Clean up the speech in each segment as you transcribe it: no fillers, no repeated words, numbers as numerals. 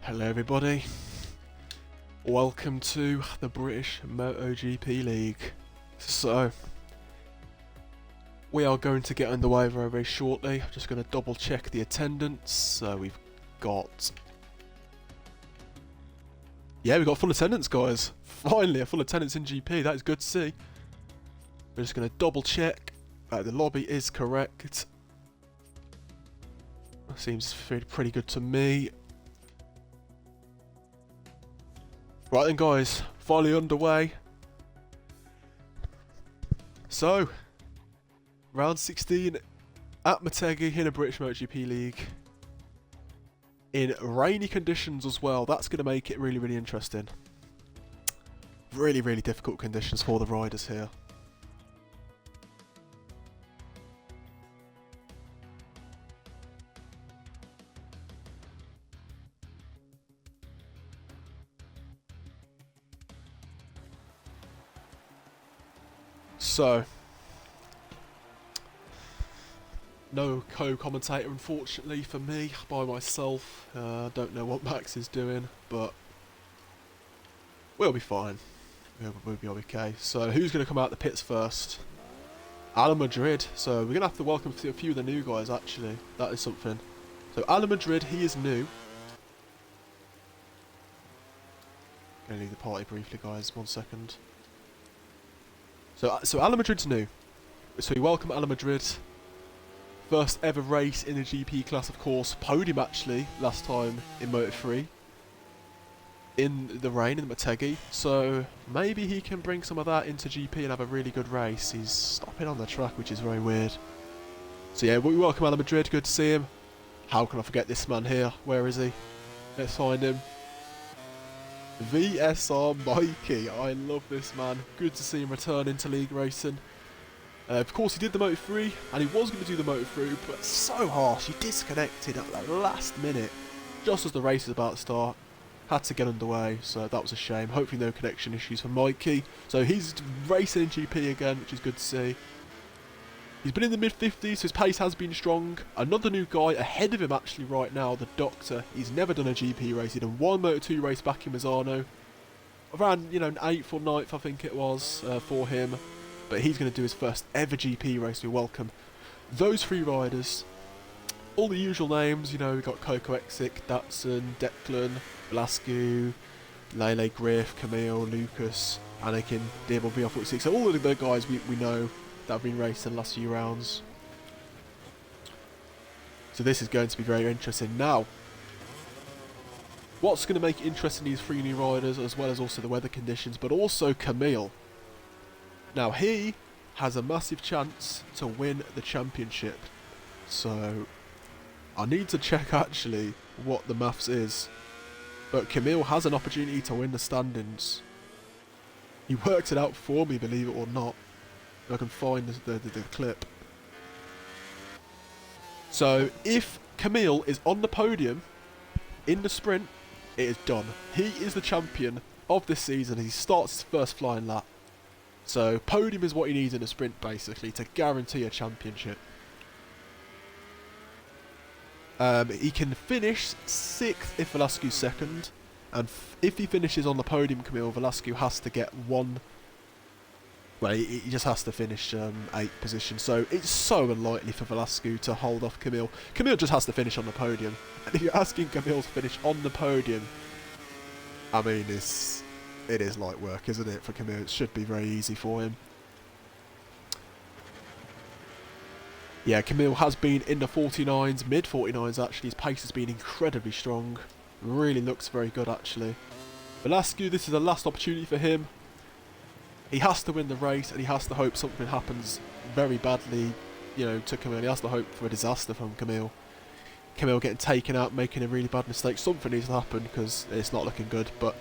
Hello everybody, welcome to the British Motegi League. So, we are going to get underway very, very shortly. I'm just going to double check the attendance. So we've got... Yeah, we've got full attendance, guys. Finally, a full attendance in GP, that is good to see. We're just going to double check that the lobby is correct. Seems pretty good to me. Right then guys, finally underway. So, round 16 at Motegi in a British MotoGP League. In rainy conditions as well, that's going to make it really, really interesting. Really, really difficult conditions for the riders here. So, no co-commentator unfortunately for me, by myself. Don't know what Max is doing, but we'll be fine. We'll be okay. So who's going to come out the pits first? Alan Madrid. So we're going to have to welcome a few of the new guys actually. That is something. So Alan Madrid, he is new. Going to leave the party briefly guys, 1 second. So Alan Madrid's new. So we welcome Alan Madrid. First ever race in the GP class, of course. Podium actually, last time in Moto3. In the rain, in the Motegi. So maybe he can bring some of that into GP and have a really good race. He's stopping on the track, which is very weird. So yeah, we welcome Alan Madrid. Good to see him. How can I forget this man here? Where is he? Let's find him. VSR Mikey, I love this man. Good to see him return into league racing. Of course he did the Moto3 and he was going to do the Moto3, but so harsh, he disconnected at the last minute just as the race was about to start. Had to get underway, so that was a shame. Hopefully no connection issues for Mikey. So he's racing in GP again, which is good to see. He's been in the mid-50s, so his pace has been strong. Another new guy ahead of him actually right now, the Doctor. He's never done a GP race. He did one Moto2 race back in Misano. Around, an 8th or 9th, I think it was, for him. But he's going to do his first ever GP race. We welcome those three riders. All the usual names, we've got Coco Exic, Datsun, Declan, Velasco, Lele, Griff, Camille, Lucas, Anakin, Dibble, VR46. So all of the guys we know that have been raced in the last few rounds. So this is going to be very interesting. Now, what's going to make it interesting, these three new riders, as well as also the weather conditions, but also Camille. Now he has a massive chance to win the championship. So I need to check actually what the maths is. But Camille has an opportunity to win the standings. He worked it out for me, believe it or not. I can find the clip. So if Camille is on the podium in the sprint, it is done. He is the champion of this season. He starts his first flying lap. So podium is what he needs in a sprint basically to guarantee a championship. He can finish 6th if Velasquez's second, and if he finishes on the podium, Camille, Velasquez has to get one. Well, he just has to finish 8th position, so it's so unlikely for Velasquez to hold off Camille. Camille just has to finish on the podium, and if you're asking Camille to finish on the podium, I mean, it is light work, isn't it, for Camille? It should be very easy for him. Yeah, Camille has been in the 49s, mid 49s actually. His pace has been incredibly strong. Really looks very good actually. Velasquez, this is the last opportunity for him. He has to win the race and he has to hope something happens very badly, to Camille. He has to hope for a disaster from Camille. Camille getting taken out, making a really bad mistake. Something needs to happen because it's not looking good. But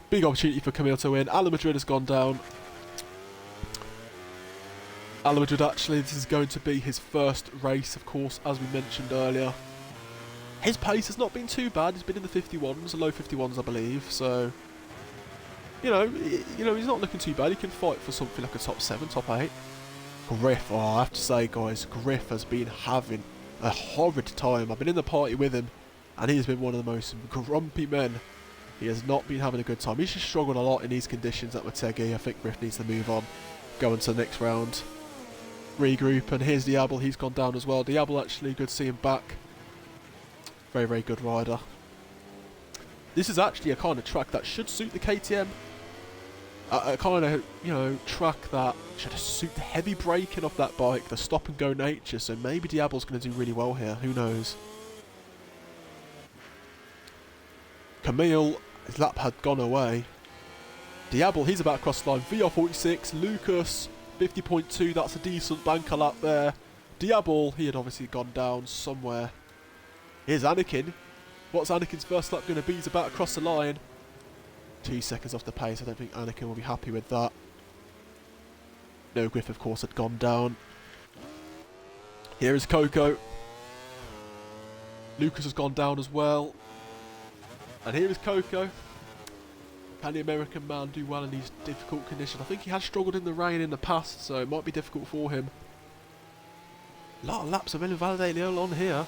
big opportunity for Camille to win. Alan Madrid has gone down. Alan Madrid actually, this is going to be his first race, of course, as we mentioned earlier. His pace has not been too bad. He's been in the 51s, low 51s, I believe. So, he's not looking too bad. He can fight for something like a top 7, top 8. Griff, I have to say, guys, Griff has been having a horrid time. I've been in the party with him, And he's been one of the most grumpy men. He has not been having a good time. He's just struggled a lot in these conditions at Motegi. I think Griff needs to move on. Go into the next round. Regroup. And here's Diablo. He's gone down as well. Diablo, actually, good to see him back. Very, very good rider. This is actually a kind of track that should suit the KTM. A kind of, you know, track that should suit the heavy braking of that bike, the stop and go nature. So maybe Diablo's going to do really well here. Who knows? Camille, his lap had gone away. Diablo, he's about to cross the line. VR46, Lucas, 50.2. That's a decent banker lap there. Diablo, he had obviously gone down somewhere. Here's Anakin. What's Anakin's first lap going to be? He's about to cross the line. 2 seconds off the pace. I don't think Anakin will be happy with that. No, Griff, of course, had gone down. Here is Coco. Lucas has gone down as well. And here is Coco. Can the American man do well in these difficult conditions? I think he has struggled in the rain in the past, so it might be difficult for him. A lot of laps have been invalidated early on here.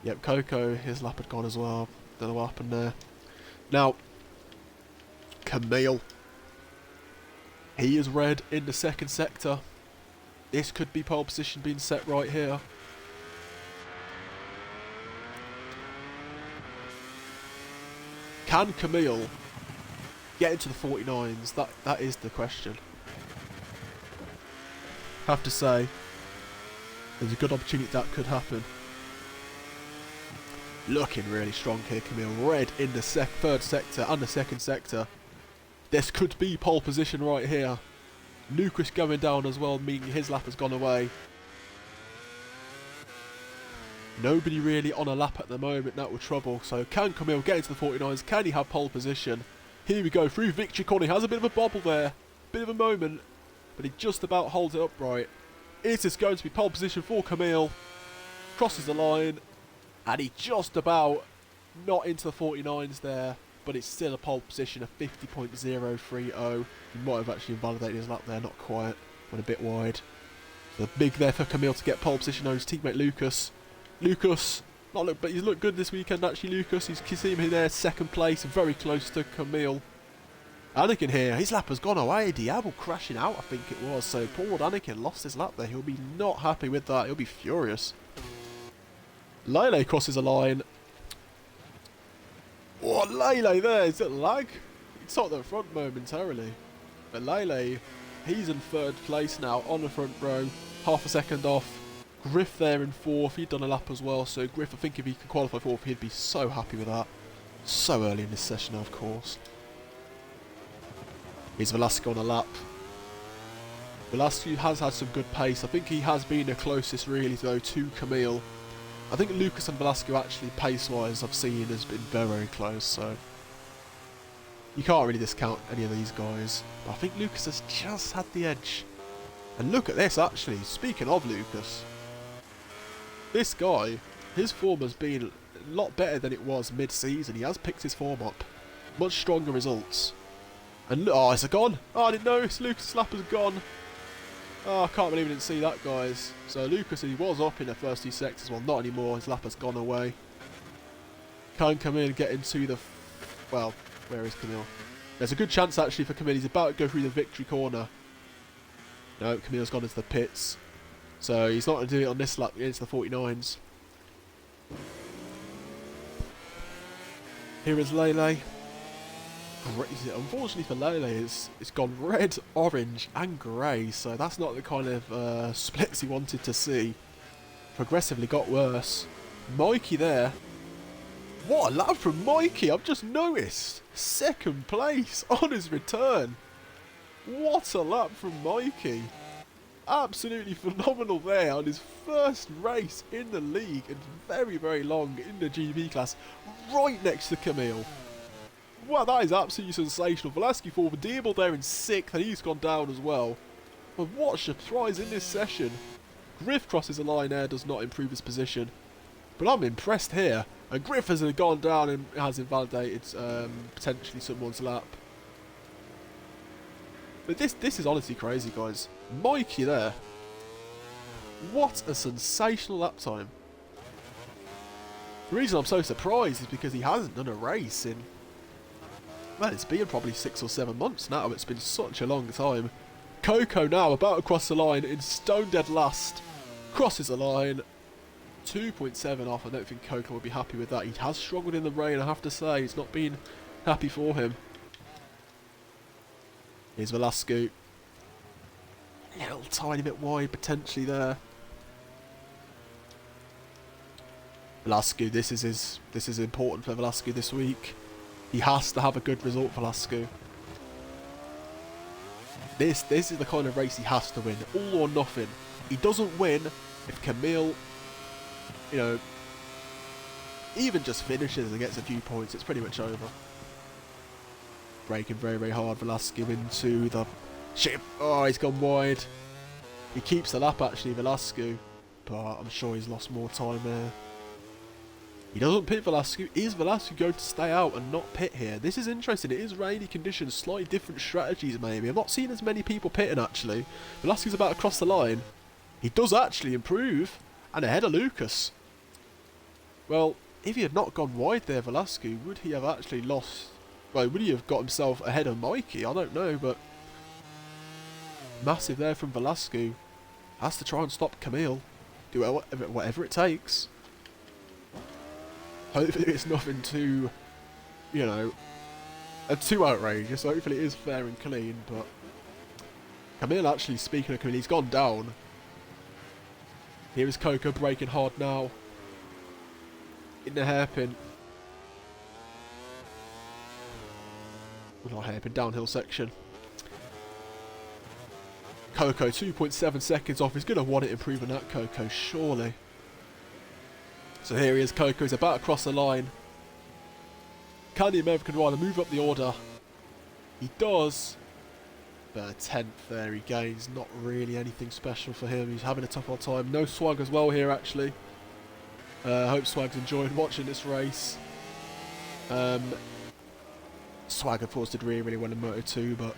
Yep, Coco, his lap had gone as well. Don't know what happened there. Now, Camille. He is red in the second sector. This could be pole position being set right here. Can Camille get into the 49s? That is the question. Have to say, there's a good opportunity that could happen. Looking really strong here, Camille. Red in the third sector and the second sector. This could be pole position right here. Lucas going down as well, meaning his lap has gone away. Nobody really on a lap at the moment, that will trouble. So can Camille get into the 49s? Can he have pole position? Here we go, through victory corner. He has a bit of a bobble there. Bit of a moment. But he just about holds it upright. Is this going to be pole position for Camille? Crosses the line. And he just about not into the 49s there. But it's still a pole position of 50.030. He might have actually invalidated his lap there, not quite. Went a bit wide. So big there for Camille to get pole position over his teammate Lucas. Lucas, but he's looked good this weekend actually, Lucas. You can see him there, second place, very close to Camille. Anakin here, his lap has gone away. Diablo crashing out, I think it was. So poor old Anakin lost his lap there. He'll be not happy with that. He'll be furious. Lele crosses a line. Oh, Lele there. Is it lag? It's not the front momentarily. But Lele, he's in third place now on the front row. Half a second off. Griff there in fourth. He'd done a lap as well. So Griff, I think if he could qualify fourth, he'd be so happy with that. So early in this session, of course. Here's Velasco on a lap. Velasco has had some good pace. I think he has been the closest really though to Camille. I think Lucas and Velasco actually pace-wise I've seen has been very, very close. So you can't really discount any of these guys. But I think Lucas has just had the edge. And look at this actually. Speaking of Lucas. This guy, his form has been a lot better than it was mid-season. He has picked his form up. Much stronger results. And oh, is it gone? Oh, I didn't notice. Lucas' lap has gone. Oh, I can't believe I didn't see that, guys. So Lucas, he was up in the first two sectors. Well, not anymore. His lap has gone away. Can come in and get into the... Well, where is Camille? There's a good chance, actually, for Camille. He's about to go through the victory corner. No, Camille's gone into the pits. So he's not going to do it on this lap against the 49s. Here is Lele. Unfortunately for Lele, it's gone red, orange and grey. So that's not the kind of splits he wanted to see. Progressively got worse. Mikey there. What a lap from Mikey, I've just noticed. Second place on his return. What a lap from Mikey. Absolutely phenomenal there on his first race in the league and very, very long in the GB class, right next to Camille. Wow, that is absolutely sensational. Velasquez forward, Diablo there in 6th and he's gone down as well. But what a surprise in this session. Griff crosses the line there, does not improve his position. But I'm impressed here. And Griff has gone down and has invalidated potentially someone's lap. But this is honestly crazy, guys. Mikey there. What a sensational lap time. The reason I'm so surprised is because he hasn't done a race in, well, it's been probably 6 or 7 months now. It's been such a long time. Coco now about to cross the line in stone dead last. Crosses the line. 2.7 off. I don't think Coco will be happy with that. He has struggled in the rain, I have to say. It's not been happy for him. Here's Velasco. A little tiny bit wide potentially there. Velasco, this is important for Velasco this week. He has to have a good result, Velasco. This is the kind of race he has to win. All or nothing. He doesn't win if Camille, you know, even just finishes and gets a few points. It's pretty much over. Braking very, very hard. Velasco into the ship. Oh, he's gone wide. He keeps the lap, actually, Velasco. But I'm sure he's lost more time there. He doesn't pit Velasco. Is Velasco going to stay out and not pit here? This is interesting. It is rainy conditions. Slightly different strategies, maybe. I've not seen as many people pitting, actually. Velasco's about to cross the line. He does actually improve. And ahead of Lucas. Well, if he had not gone wide there, Velasco, would he have actually lost... Well, would he have got himself ahead of Mikey? I don't know, but... Massive there from Velasco. Has to try and stop Camille. Do whatever it takes. Hopefully it's nothing too, you know, too outrageous. Hopefully it is fair and clean, but... Camille, actually, speaking of Camille, he's gone down. Here is Coco braking hard now. In the hairpin. Well, not hairpin, downhill section. Coco, 2.7 seconds off. He's going to want it improving that, Coco, surely. So here he is, Coco. He's about to cross the line. Can the American rider move up the order? He does. But a 10th there he gains. Not really anything special for him. He's having a tough old time. No Swag as well here, actually. I hope Swag's enjoying watching this race. Swag, of course, did really, really well in Moto 2, but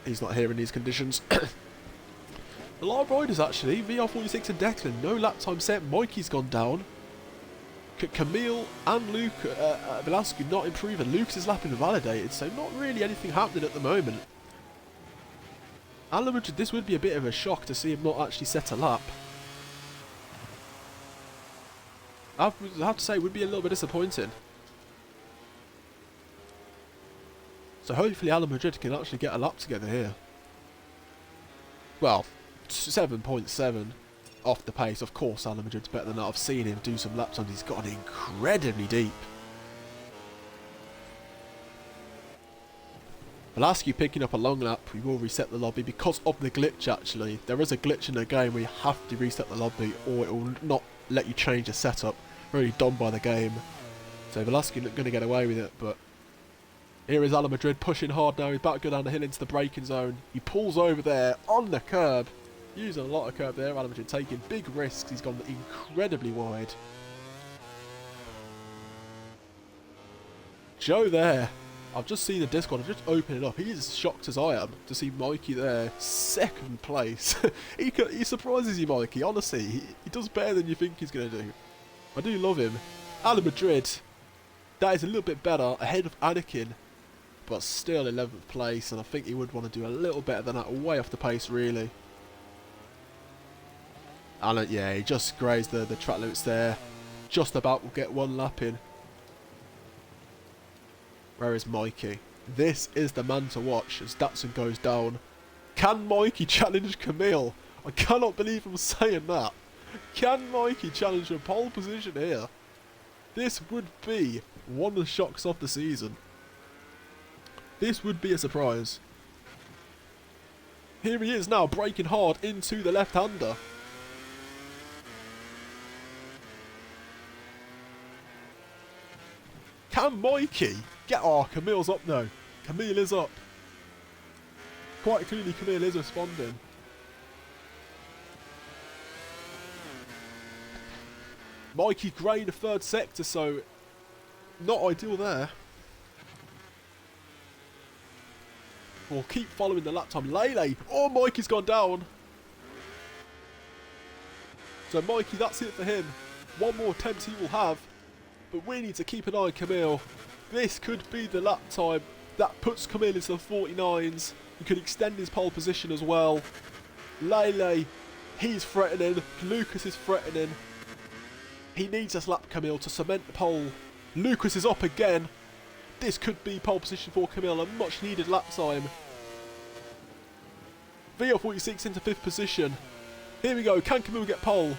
he's not here in these conditions. A lot of riders, actually. VR46 and Declan. No lap time set. Mikey's gone down. Camille and Velasco not improving. Lucas' lap invalidated, so not really anything happening at the moment. Alan Madrid, this would be a bit of a shock to see him not actually set a lap. I have to say, it would be a little bit disappointing. So hopefully Alan Madrid can actually get a lap together here. Well, 7.7 off the pace. Of course, Alan Madrid's better than that. I've seen him do some lap times. He's gotten incredibly deep. Velasco picking up a long lap. We will reset the lobby because of the glitch, actually. There is a glitch in the game where you have to reset the lobby or it will not let you change the setup. Really done by the game. So Velasco not going to get away with it, but here is Alan Madrid pushing hard now. He's about to go down the hill into the braking zone. He pulls over there on the curb. Using a lot of curb there. Alan Madrid taking big risks. He's gone incredibly wide. Joe there. I've just seen the Discord. I've just opened it up. He is as shocked as I am to see Mikey there. Second place. he surprises you, Mikey. Honestly, he does better than you think he's going to do. I do love him. Alan Madrid. That is a little bit better. Ahead of Anakin. But still 11th place. And I think he would want to do a little better than that. Way off the pace, really. Alan, yeah, he just grazed the track limits there. Just about will get one lap in. Where is Mikey? This is the man to watch as Datsun goes down. Can Mikey challenge Camille? I cannot believe I'm saying that. Can Mikey challenge a pole position here? This would be one of the shocks of the season. This would be a surprise. Here he is now, braking hard into the left-hander. Can Mikey get... Oh, Camille's up now. Camille is up. Quite clearly Camille is responding. Mikey grey in the third sector, so not ideal there. We'll keep following the lap time. Lele. Oh, Mikey's gone down. So Mikey, that's it for him. One more attempt he will have but we need to keep an eye on Camille. This could be the lap time that puts Camille into the 49s. He could extend his pole position as well. Lele, he's threatening. Lucas is threatening. He needs to lap Camille to cement the pole. Lucas is up again. This could be pole position for Camille, a much needed lap time. VR46 into 5th position. Here we go, can Camille get pole?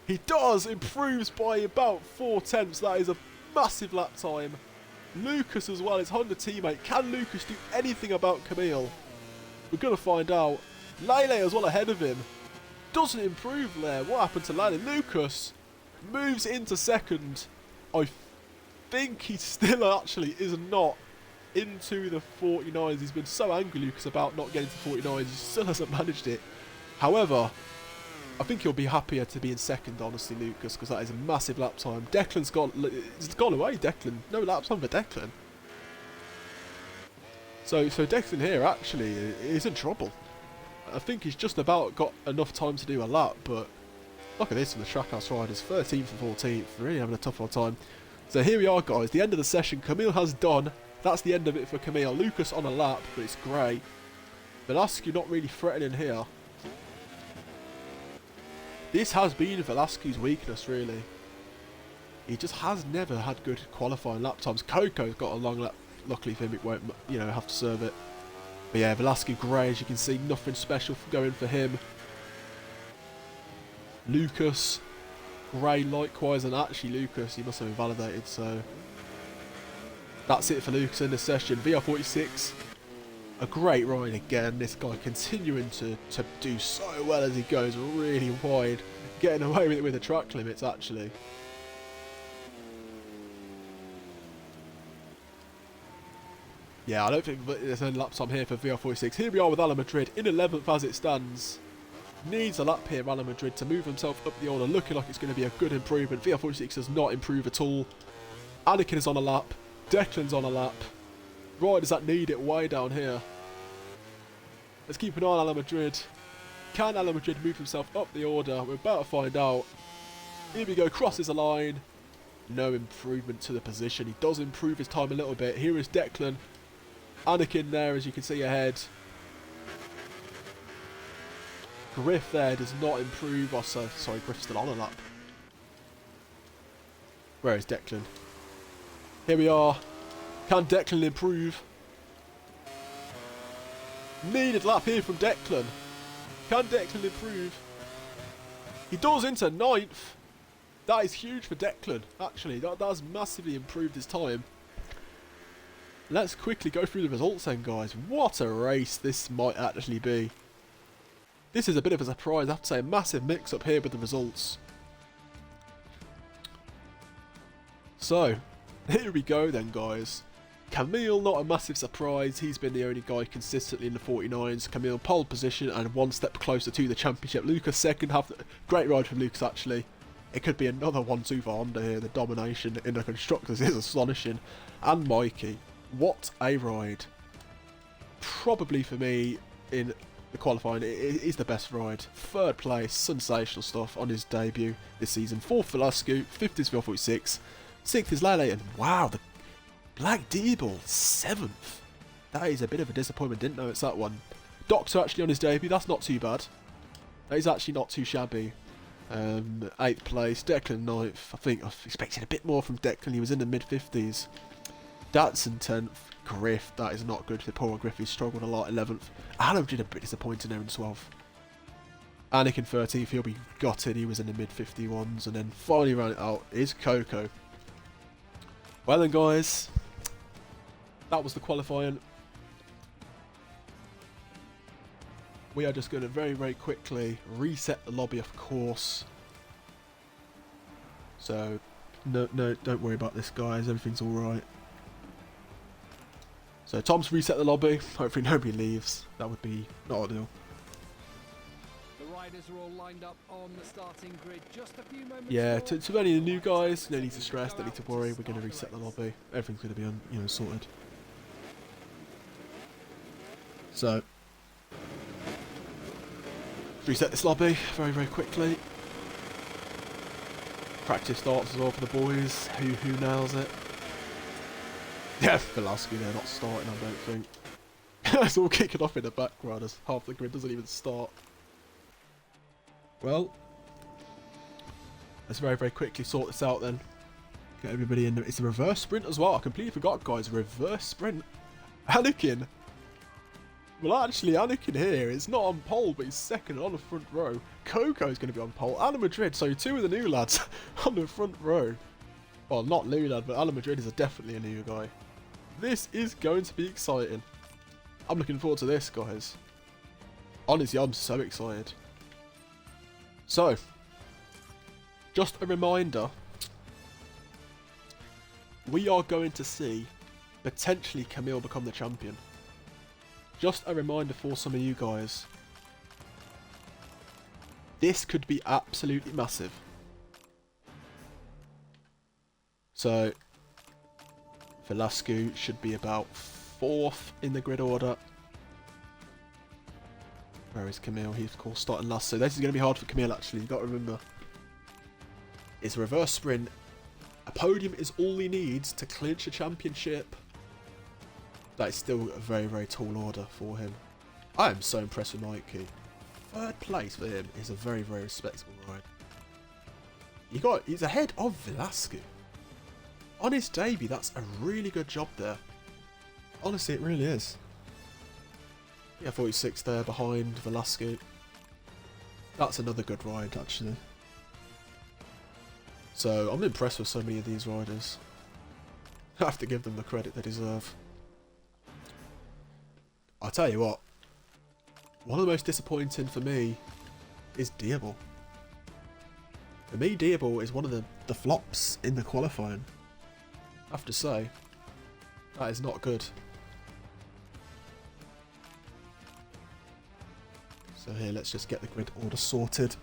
He does, improves by about 4/10. That is a massive lap time. Lucas as well, his Honda teammate. Can Lucas do anything about Camille? We're going to find out. Lele as well ahead of him. Doesn't improve there. What happened to Lele? Lucas moves into 2nd. I think he still actually is not into the 49s. He's been so angry, Lucas, about not getting to 49s. He still hasn't managed it. However, I think he'll be happier to be in 2nd, honestly, Lucas, because that is a massive lap time. Declan's gone away, Declan. No lap time for Declan. So Declan here actually is in trouble. I think he's just about got enough time to do a lap, but look at this from the Trackhouse riders, 13th and 14th, really having a tough old time. So here we are, guys, the end of the session. Camille has done. That's the end of it for Camille. Lucas on a lap, but it's great. Velasquez not really threatening here. This has been Velasquez's weakness, really. He just has never had good qualifying lap times. Coco's got a long lap. Luckily for him, it won't, have to serve it. But yeah, Velasquez grey, as you can see, nothing special going for him. Lucas, grey likewise, and actually Lucas, he must have been validated, so that's it for Lucas in this session. VR46, a great ride again. This guy continuing to do so well as he goes really wide, getting away with it with the track limits actually. Yeah, I don't think there's any lap time here for VR46. Here we are with Ala Madrid in 11th as it stands. Needs a lap here, Ala Madrid, to move himself up the order, looking like it's going to be a good improvement. VR46 does not improve at all. Anakin is on a lap. Declan's on a lap. Riders that need it way down here. Let's keep an eye on Ala Madrid. Can Ala Madrid move himself up the order? We're about to find out. Here we go, crosses the line. No improvement to the position. He does improve his time a little bit. Here is Declan. Anakin there, as you can see ahead. Griff there does not improve. Oh, sorry, Griff's still on a lap. Where is Declan? Here we are. Can Declan improve? Needed lap here from Declan. Can Declan improve? He does into 9th. That is huge for Declan, actually. That has massively improved his time. Let's quickly go through the results then, guys. What a race this might actually be. This is a bit of a surprise. I have to say, a massive mix-up here with the results. So, here we go then, guys. Camille, not a massive surprise. He's been the only guy consistently in the 49s. Camille, pole position and one step closer to the championship. Lucas, 2nd half. Great ride from Lucas, actually. It could be another 1-2 for Honda here. The domination in the constructors is astonishing. And Mikey, what a ride. Probably for me in the qualifying, it is the best ride. 3rd place, sensational stuff on his debut this season. 4th Velasquez, 5th is VR46, 6th is Lele, and wow, the Black D-Ball, 7th. That is a bit of a disappointment, didn't know it's that one. Doctor actually on his debut, that's not too bad. That is actually not too shabby. 8th place, Declan 9th. I think I expected a bit more from Declan, he was in the mid-50s. Datsun 10th, Griff, that is not good for poor Griff, he struggled a lot, 11th. Adam did a bit disappointing there in 12th. Anakin 13th, he'll be gutted, he was in the mid-51s, and then finally round it out is Coco. Well then guys, that was the qualifying. We are just going to very, very quickly reset the lobby, of course. So, no, don't worry about this, guys. Everything's alright. So, Tom's reset the lobby. Hopefully nobody leaves. That would be not ideal. The riders are all lined up on the starting grid. Just a few moments. Yeah, to any of the new guys, no need to stress, don't need to worry. We're going to reset the lobby. Everything's going to be, sorted. So, reset this lobby very, very quickly. Practice starts as well for the boys. Who nails it? Yeah, Velasquez there, not starting, I don't think. It's all kicking off in the background as half the grid doesn't even start. Well, let's very, very quickly sort this out then. Get everybody in. It's a reverse sprint as well. I completely forgot, guys. Reverse sprint. Anakin. Well, actually, Anakin here is not on pole, but he's second on the front row. Coco's going to be on pole. Alan Madrid, so two of the new lads on the front row. Well, not new lad, but Alan Madrid is definitely a new guy. This is going to be exciting. I'm looking forward to this, guys. Honestly, I'm so excited. So, just a reminder. We are going to see, potentially, Camille become the champion. Just a reminder for some of you guys. This could be absolutely massive. So, Velasquez should be about 4th in the grid order. Where is Camille? He's of course starting last. So this is going to be hard for Camille actually. You've got to remember. It's a reverse sprint. A podium is all he needs to clinch a championship. That is still a very, very tall order for him. I am so impressed with Motegi. 3rd place for him is a very, very respectable ride. He's ahead of Velasquez. On his debut, that's a really good job there. Honestly, it really is. Yeah, 46 there behind Velasquez. That's another good ride, actually. So, I'm impressed with so many of these riders. I have to give them the credit they deserve. I'll tell you what. One of the most disappointing for me is Diable. For me, Diable is one of the flops in the qualifying. I have to say. That is not good. So here, let's just get the grid order sorted.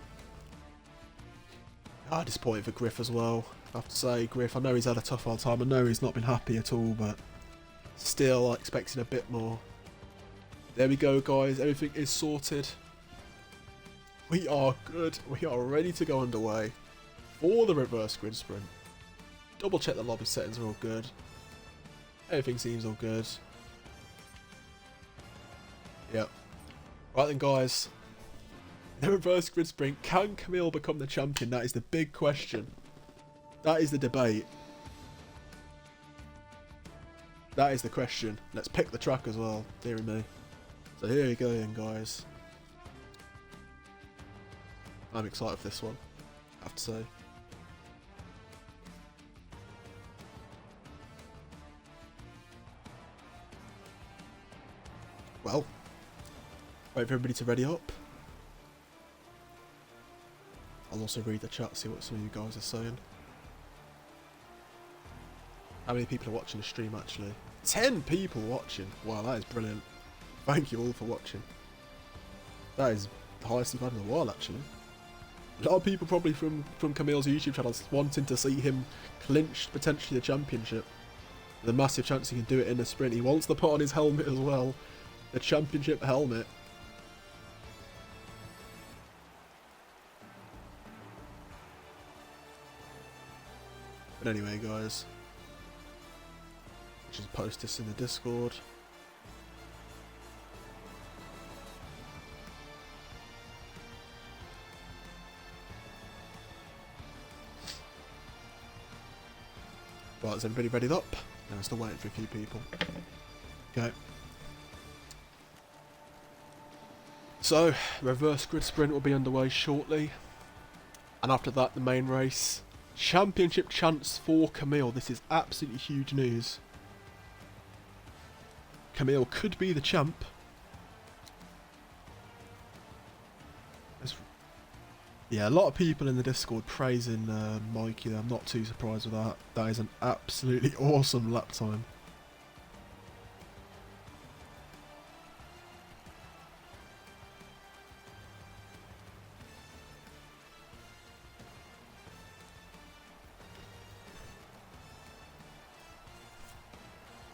Disappointing for Griff as well. I have to say, Griff, I know he's had a tough old time. I know he's not been happy at all, but still expecting a bit more. There we go, guys. Everything is sorted. We are good. We are ready to go underway for the reverse grid sprint. Double check the lobby settings are all good. Everything seems all good. Yep. Right then, guys. The reverse grid sprint. Can Camille become the champion? That is the big question. That is the debate. That is the question. Let's pick the track as well. Deary me. So here we go then, guys. I'm excited for this one, I have to say. Well, wait for everybody to ready up. I'll also read the chat, see what some of you guys are saying. How many people are watching the stream actually? 10 people watching! Wow, that is brilliant. Thank you all for watching. That is the highest we've had in a while actually. A lot of people probably from Camille's YouTube channel wanting to see him clinch potentially the championship. There's a massive chance he can do it in the sprint. He wants to put on his helmet as well. The championship helmet. But anyway, guys. Just post this in the Discord. Right, is everybody ready up? No, I'm still waiting for a few people. Okay. So, reverse grid sprint will be underway shortly. And after that, the main race. Championship chance for Camille. This is absolutely huge news. Camille could be the champ. Yeah, a lot of people in the Discord praising Mikey. I'm not too surprised with that. That is an absolutely awesome lap time.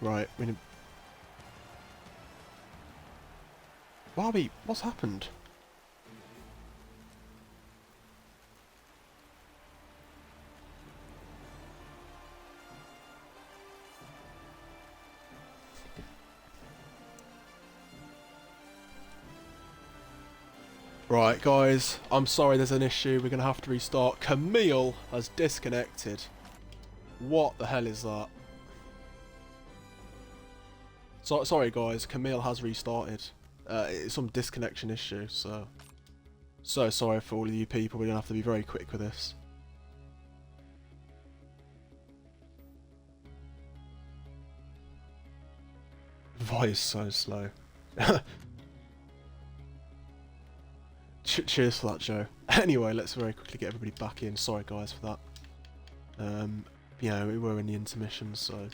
Right, we need... Barbie, what's happened? Right, guys, I'm sorry there's an issue. We're going to have to restart. Camille has disconnected. What the hell is that? Sorry, guys. Camille has restarted. It's some disconnection issue, so sorry for all of you people. We're going to have to be very quick with this. Voice is so slow. Cheers for that, Joe. Anyway, let's very quickly get everybody back in. Sorry, guys, for that. Yeah, we were in the intermission, so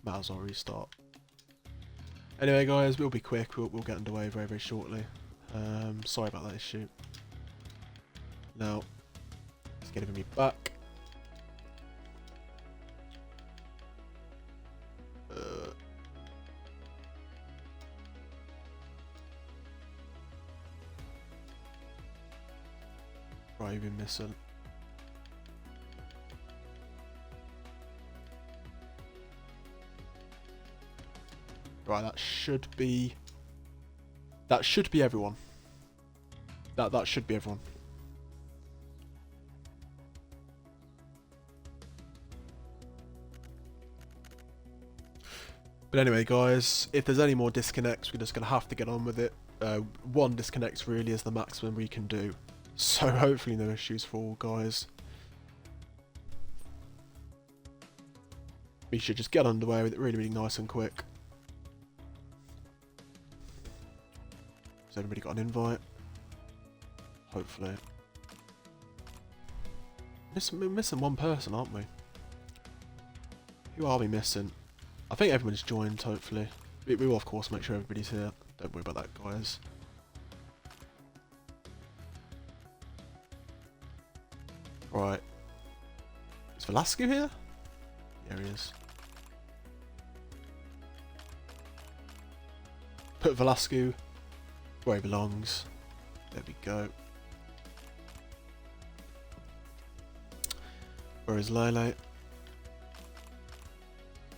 might as well restart. Anyway, guys, we'll be quick. We'll get underway very, very shortly. Sorry about that issue. Now, let's get everybody back. Right, you've been missing. Right, that should be everyone. That should be everyone. But anyway, guys, if there's any more disconnects, we're just gonna have to get on with it. One disconnect really is the maximum we can do. So hopefully no issues for all, guys. We should just get underway with it really, really nice and quick. Has everybody got an invite? Hopefully. We're missing one person, aren't we? Who are we missing? I think everyone's joined, hopefully. We will, of course, make sure everybody's here. Don't worry about that, guys. Right. Is Velasco here? Yeah, he is. Put Velasco where he belongs. There we go. Where is Lele?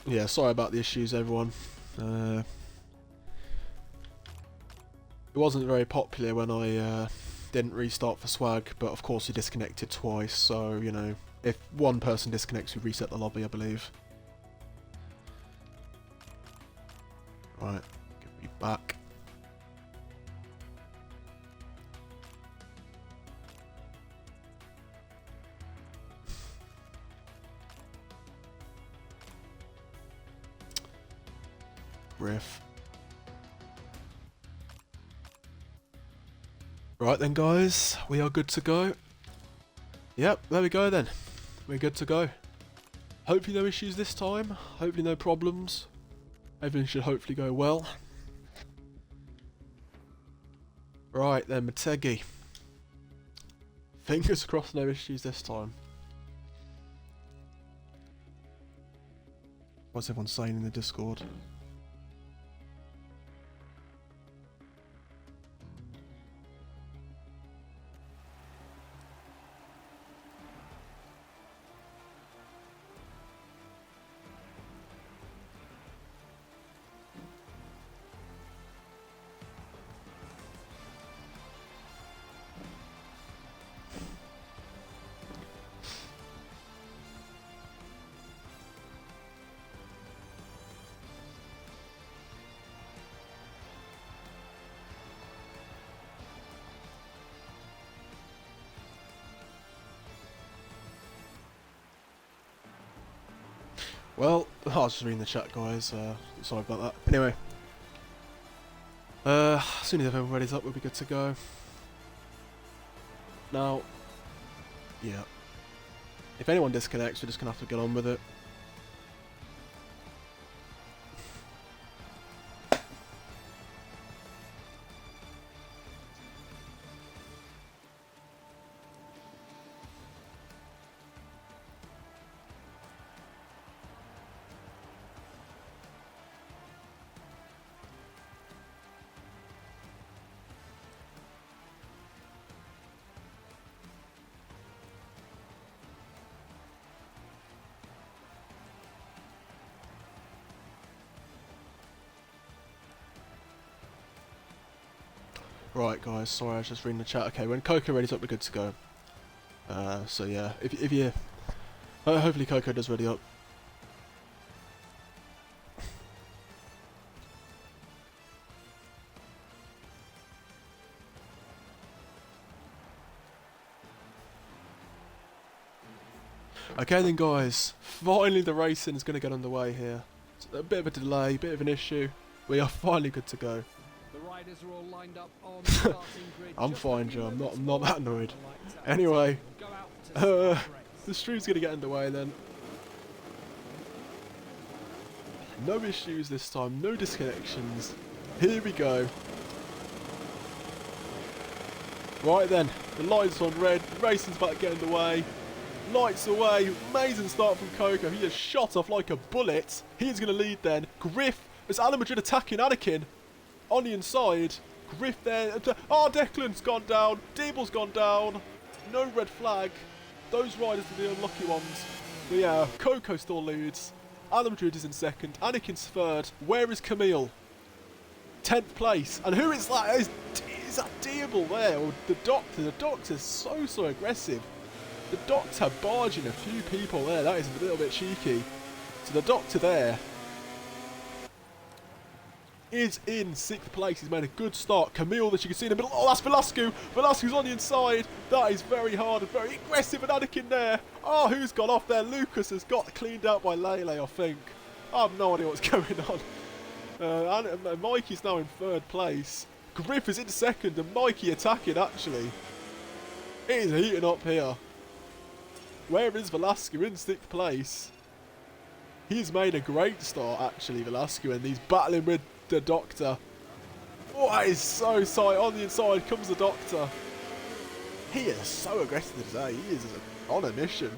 Yeah, sorry about the issues, everyone. It wasn't very popular when I didn't restart for swag, but of course we disconnected twice, so, you know, if one person disconnects, we reset the lobby, I believe. Right, get me back. Riff. Right then, guys, we are good to go. Yep, there we go then. We're good to go. Hopefully no issues this time. Hopefully no problems. Everything should hopefully go well. Right then, Motegi. Fingers crossed no issues this time. What's everyone saying in the Discord? Well, I was just reading the chat, guys. Sorry about that. Anyway, as soon as everybody's up, we'll be good to go. Now, yeah. If anyone disconnects, we're just gonna have to get on with it. Right, guys, sorry, I was just reading the chat. Okay, when Coco ready's up, we're good to go. So yeah, if you... hopefully Coco does ready up. Okay then guys, finally the racing is going to get underway here. It's a bit of a delay, bit of an issue. We are finally good to go. The riders are all lined up on the starting grid. I'm Just fine, a few Joe. I'm moments not more. that annoyed. I'd like to Anyway, go out to start the race. the stream's going to get underway then. No issues this time, no disconnections. Here we go. Right then, the lights on red, the racing's about to get underway. Lights away, amazing start from Coco. He has shot off like a bullet. He's going to lead then. Griff, it's Alan Madrid attacking Anakin on the inside. Griff there. Oh, Declan's gone down. Deeble's gone down. No red flag. Those riders are the unlucky ones. But yeah, Coco still leads. Alan Madrid is in second. Anakin's third. Where is Camille? 10th place. And who is that? Is that Deeble there? Or the Doctor? The Doctor's so aggressive. The Doctor barging a few people there. That is a little bit cheeky. So the Doctor there is in 6th place. He's made a good start. Camille, that you can see in the middle. Oh, that's Velasco. Velasco's on the inside. That is very hard and very aggressive. And Anakin there. Oh, who's gone off there? Lucas has got cleaned out by Lele, I think. I have no idea what's going on. And Mikey's now in 3rd place. Griff is in 2nd and Mikey attacking, actually. It is heating up here. Where is Velasco in 6th place? He's made a great start, actually, Velasco, and he's battling with the Doctor. Oh, that is so tight. On the inside comes the Doctor. He is so aggressive today. He is on a mission.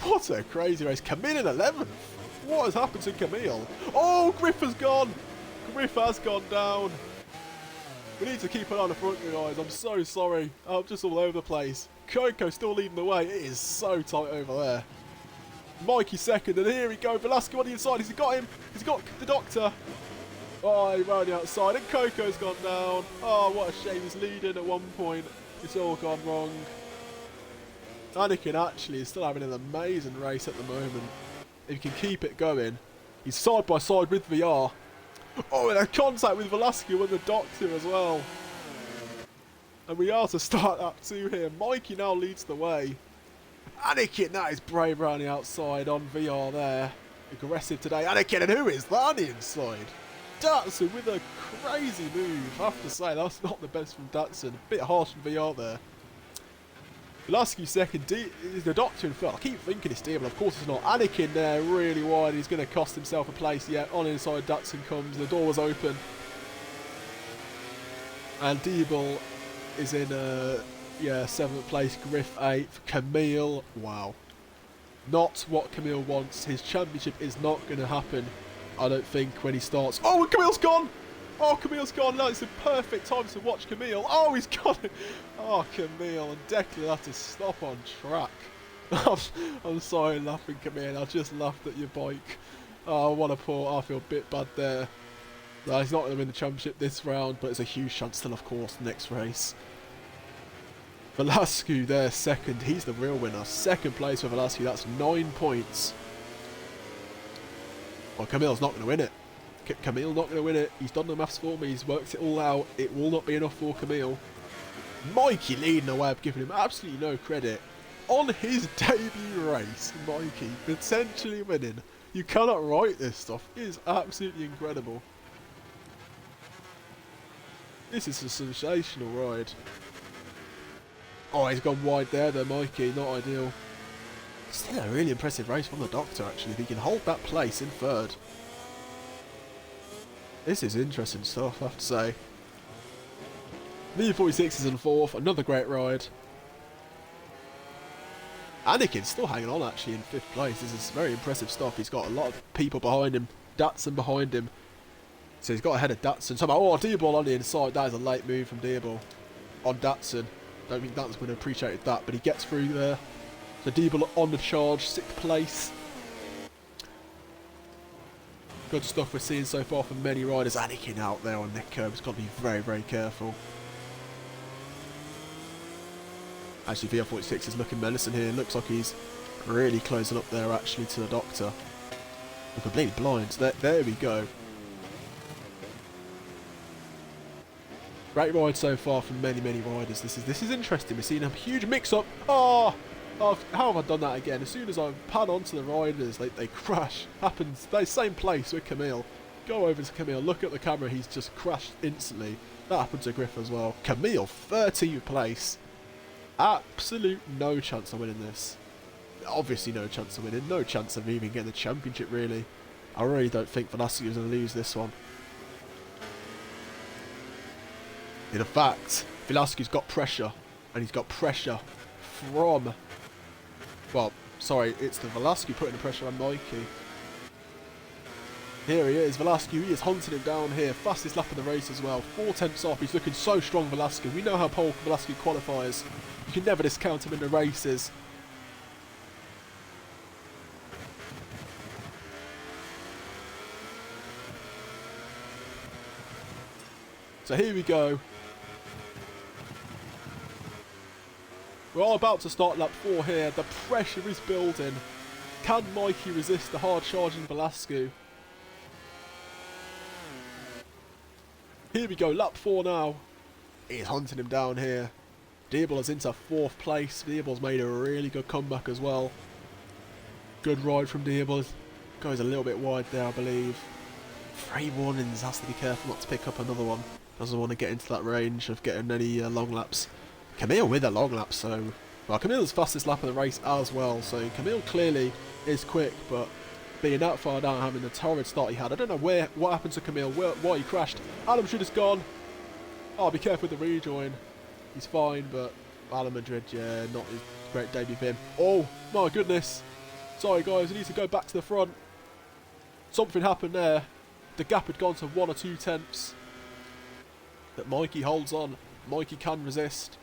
What a crazy race. Camille in 11th. What has happened to Camille? Oh, Griff has gone. Griff has gone down. We need to keep an eye on the front, you guys. I'm so sorry. I'm just all over the place. Coco still leading the way. It is so tight over there. Mikey 2nd, and here we go. Velasco on the inside. He's got him. He's got the Doctor. Oh, he ran the outside, and Coco's gone down. Oh, what a shame. He's leading at one point. It's all gone wrong. Anakin actually is still having an amazing race at the moment. If he can keep it going. He's side by side with VR. Oh, and a contact with Velasco and the Doctor as well. And we are to start up 2 here. Mikey now leads the way. Anakin, that is brave around the outside on VR there. Aggressive today. Anakin, and who is that on the inside? Datsun with a crazy move. I have to say, that's not the best from Datsun. A bit harsh from VR there. Velasco 2nd. Is the Doctor in 3rd. I keep thinking it's Deeble. Of course it's not. Anakin there really wide. He's going to cost himself a place. Yeah, on the inside Datsun comes. The door was open. And Deeble is in 7th place. Griff 8th. Camille, wow, not what Camille wants. His championship is not going to happen, I don't think, when he starts. Oh, and Camille's gone. Oh, Camille's gone. No, it's the perfect time to watch Camille. Oh, he's got it. Oh, Camille, and Declan had to stop on track. I'm sorry laughing, Camille. I just laughed at your bike. Oh, what a poor. I feel a bit bad there. No, he's not going to win the championship this round, but it's a huge chance still, of course, next race. Velasco there 2nd. He's the real winner. 2nd place for Velasco. That's 9 points. Well, Camille's not going to win it. Camille not going to win it. He's done the maths for me. He's worked it all out. It will not be enough for Camille. Mikey leading the way. I've given him absolutely no credit. On his debut race, Mikey potentially winning. You cannot write this stuff. It is absolutely incredible. This is a sensational ride. Oh, he's gone wide there though, Mikey. Not ideal. Still a really impressive race from the Doctor, actually. If he can hold that place in 3rd. This is interesting stuff, I have to say. V46 is in 4th. Another great ride. Anakin's still hanging on, actually, in 5th place. This is very impressive stuff. He's got a lot of people behind him. Datsun behind him. So he's got ahead of Datsun. So, oh, Deeble on the inside. That is a late move from Deeble on Datsun. Don't think Datsun would have appreciated that, but he gets through there. So Deeble on the charge, 6th place. Good stuff we're seeing so far from many riders. Anakin out there on the curb. He's got to be very, very careful. Actually, VR46 is looking menacing here. Looks like he's really closing up there, actually, to the Doctor. I'm completely blind. There we go. Great ride so far from many, many riders. This is interesting. We're seeing a huge mix-up. Oh, how have I done that again? As soon as I pan onto the riders, they crash. Happens. They're same place with Camille. Go over to Camille. Look at the camera. He's just crashed instantly. That happened to Griff as well. Camille, 13th place. Absolute no chance of winning this. Obviously no chance of winning. No chance of even getting the championship, really. I really don't think Velasquez is going to lose this one. In fact, Velasquez got pressure, and he's got pressure from, well, sorry, it's the Velasquez putting the pressure on Mikey. Here he is, Velasquez, he is hunting him down here, fastest lap of the race as well, 4 tenths off, he's looking so strong, Velasquez. We know how Paul Velasquez qualifies, you can never discount him in the races. So here we go. We're all about to start lap 4 here. The pressure is building. Can Mikey resist the hard charging Velasquez? Here we go, lap 4 now. He's hunting him down here. Diablo is into 4th place. Diablo's made a really good comeback as well. Good ride from Diablo. Goes a little bit wide there, I believe. 3 warnings, has to be careful not to pick up another one. Doesn't want to get into that range of getting any long laps. Camille with a long lap, so... Well, Camille's fastest lap of the race as well, so Camille clearly is quick, but being that far down, having the torrid start he had, I don't know what happened to Camille, why he crashed. Alan Madrid is gone. Oh, be careful with the rejoin. He's fine, but Alan Madrid, yeah, not his great debut for him. Oh, my goodness. Sorry, guys, he needs to go back to the front. Something happened there. The gap had gone to 1 or 2 tenths. But Mikey holds on. Mikey can resist.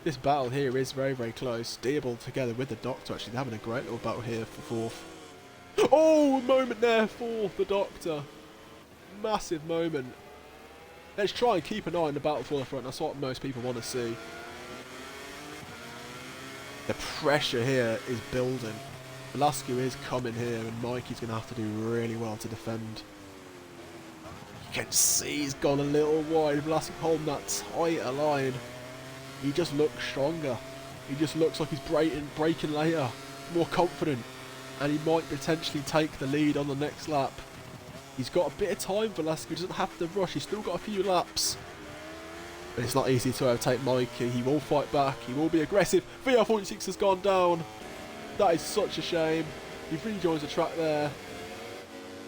This battle here is very, very close. Diable together with the Doctor, actually having a great little battle here for 4th. Oh, a moment there for the Doctor. Massive moment. Let's try and keep an eye on the battle for the front. That's what most people want to see. The pressure here is building. Velasquez is coming here, and Mikey's going to have to do really well to defend. You can see he's gone a little wide. Velasquez holding that tighter line. He just looks stronger. He just looks like he's breaking later, more confident, and he might potentially take the lead on the next lap. He's got a bit of time, Velasquez doesn't have to rush, he's still got a few laps. But it's not easy to overtake Mikey, he will fight back, he will be aggressive. VR46 has gone down. That is such a shame. He rejoins the track there.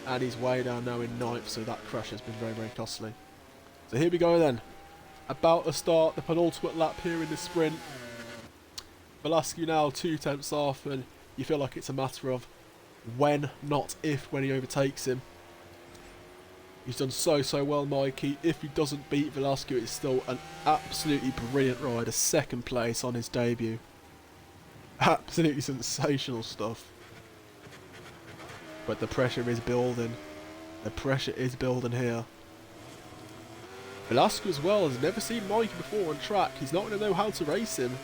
And he's way down now in 9th, so that crash has been very, very costly. So here we go then. About to start the penultimate lap here in the sprint. Velasquez now 2 tenths off, and you feel like it's a matter of when, not if, when he overtakes him. He's done so well, Mikey. If he doesn't beat Velasquez, it's still an absolutely brilliant ride. A 2nd place on his debut. Absolutely sensational stuff. But the pressure is building. The pressure is building here. Velasquez as well has never seen Mikey before on track. He's not going to know how to race him.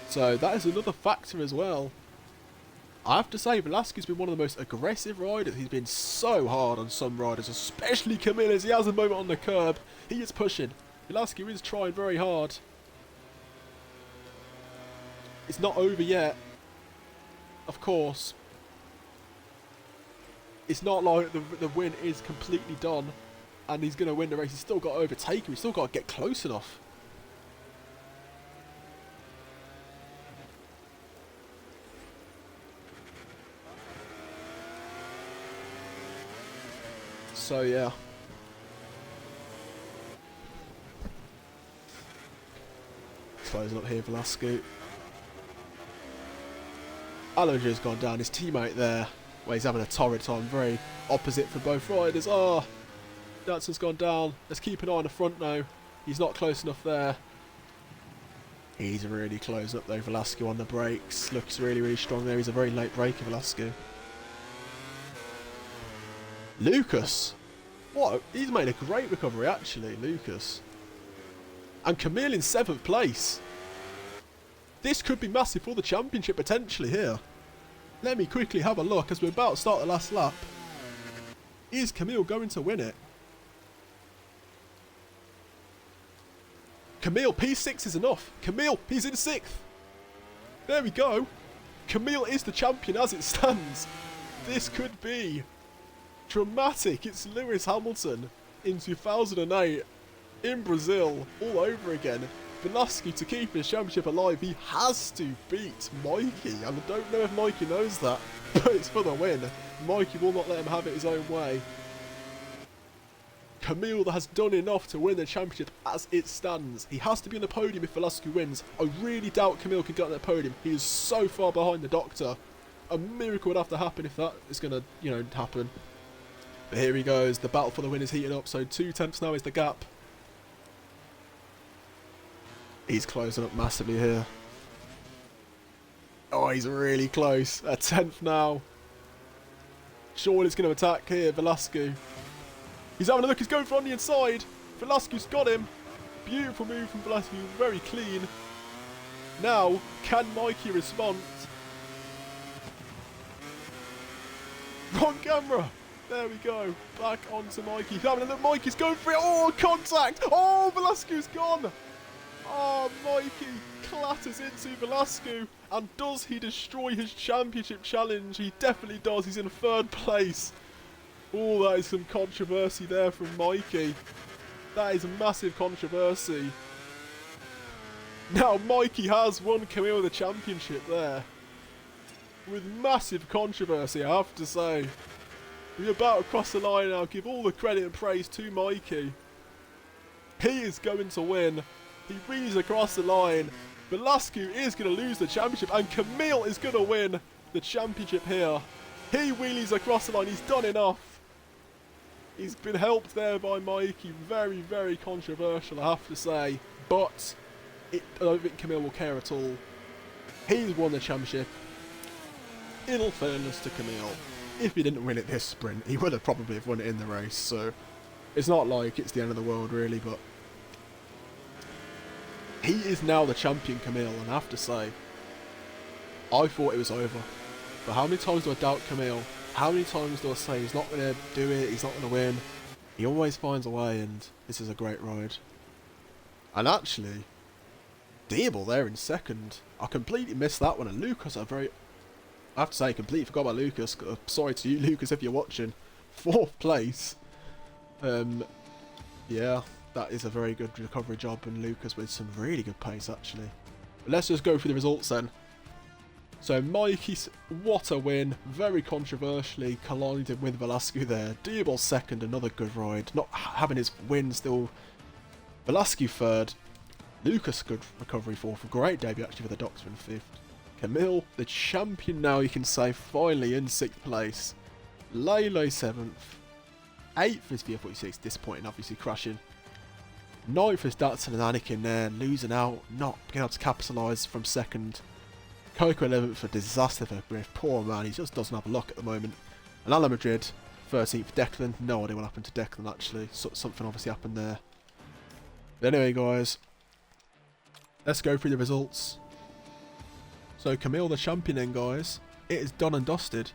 So that is another factor as well. I have to say, Velasquez has been one of the most aggressive riders. He's been so hard on some riders, especially Camille, as he has a moment on the curb. He is pushing. Velasquez is trying very hard. It's not over yet. Of course. It's not like the win is completely done and he's going to win the race. He's still got to overtake him. He's still got to get close enough. So yeah. Closing up here, Velasquez. Alonso's gone down. His teammate there, where he's having a torrid time. Very opposite for both riders. Oh, Danson's gone down. Let's keep an eye on the front now. He's not close enough there. He's really closing up though. Velasquez on the brakes. Looks really strong there. He's a very late braker, Velasquez. Lucas. What? He's made a great recovery, actually, Lucas. And Camille in 7th place. This could be massive for the championship, potentially, here. Let me quickly have a look as we're about to start the last lap. Is Camille going to win it? Camille, P6 is enough. Camille, he's in 6th. There we go. Camille is the champion as it stands. This could be dramatic. It's Lewis Hamilton in 2008 in Brazil all over again. Velasquez, to keep his championship alive, he has to beat Mikey. And I don't know if Mikey knows that, but it's for the win. Mikey will not let him have it his own way. Camille has done enough to win the championship as it stands. He has to be on the podium if Velasquez wins. I really doubt Camille can get on that podium. He is so far behind the Doctor. A miracle would have to happen if that is going to, happen. But here he goes. The battle for the win is heating up. So 2 tenths now is the gap. He's closing up massively here. Oh, he's really close. A 10th now. Surely it's going to attack here, Velasquez. He's having a look. He's going for on the inside. Velasquez got him. Beautiful move from Velasquez. Very clean. Now, can Mikey respond? Wrong camera. There we go. Back onto Mikey. He's having a look. Mikey's going for it. Oh, contact. Oh, Velasquez gone. Oh, Mikey clatters into Velasquez. And does he destroy his championship challenge? He definitely does. He's in 3rd place. Oh, that is some controversy there from Mikey. That is a massive controversy. Now, Mikey has won Camille the championship there. With massive controversy, I have to say. We're about to cross the line now. Give all the credit and praise to Mikey. He is going to win. He wheels across the line. Velasquez is going to lose the championship. And Camille is going to win the championship here. He wheelies across the line. He's done enough. He's been helped there by Mikey. Very, very controversial, I have to say. But I don't think Camille will care at all. He's won the championship. In all fairness to Camille, if he didn't win it this sprint, he would have probably won it in the race. So it's not like it's the end of the world, really. But he is now the champion, Camille. And I have to say, I thought it was over. But how many times do I doubt Camille? How many times do I say he's not going to do it, he's not going to win? He always finds a way, and this is a great ride. And actually, Diable there in 2nd. I completely missed that one, and Lucas I have to say, I completely forgot about Lucas. Sorry to you, Lucas, if you're watching. 4th place. Yeah, that is a very good recovery job, and Lucas with some really good pace, actually. But let's just go through the results then. So Mikey's, what a win, very controversially collided with Velasquez there. Diable 2nd, another good ride, not having his win still. Velasquez 3rd, Lucas good recovery 4th, a great debut actually for the Doctor in 5th. Camille, the champion now you can say, finally in 6th place. Lele 7th, 8th is VR46, disappointing obviously crashing. 9th is Datsun and Anakin there, losing out, not being able to capitalise from 2nd. Coco 11th, a disaster for Griff. Poor man, he just doesn't have a luck at the moment. And Ala Madrid, 13th, Declan. No idea what happened to Declan actually. Something obviously happened there. But anyway, guys, let's go through the results. So Camille the champion then, guys. It is done and dusted.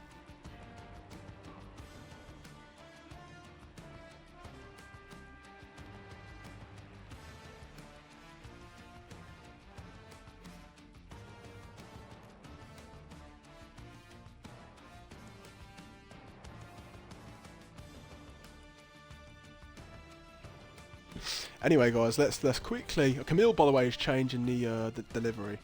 Anyway, guys, let's quickly. Camille, by the way, is changing the delivery.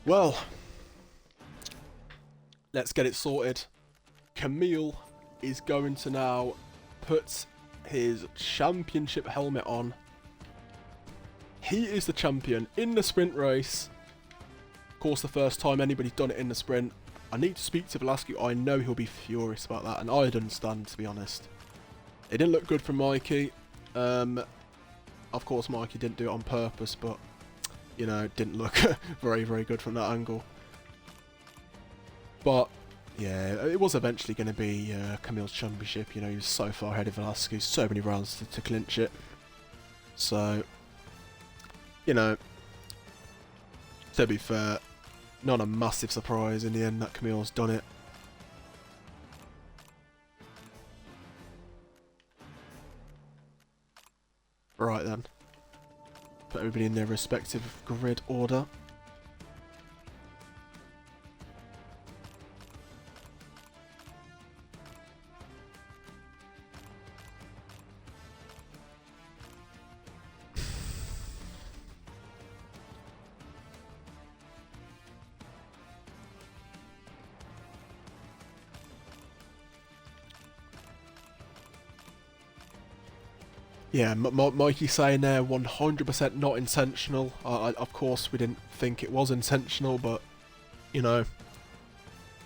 Well, let's get it sorted. Camille is going to now put his championship helmet on. He is the champion in the sprint race. Of course, the first time anybody's done it in the sprint. I need to speak to Velasquez. I know he'll be furious about that, and I don't understand, to be honest. It didn't look good from Mikey. Of course, Mikey didn't do it on purpose, but, you know, it didn't look very, very good from that angle. But, yeah, it was eventually going to be Camille's championship. You know, he was so far ahead of Velasquez, so many rounds to clinch it. So, you know, to be fair, not a massive surprise in the end that Camille's done it. Right then, put everybody in their respective grid order. Yeah, Mikey saying there 100% not intentional. Of course, we didn't think it was intentional, but, you know,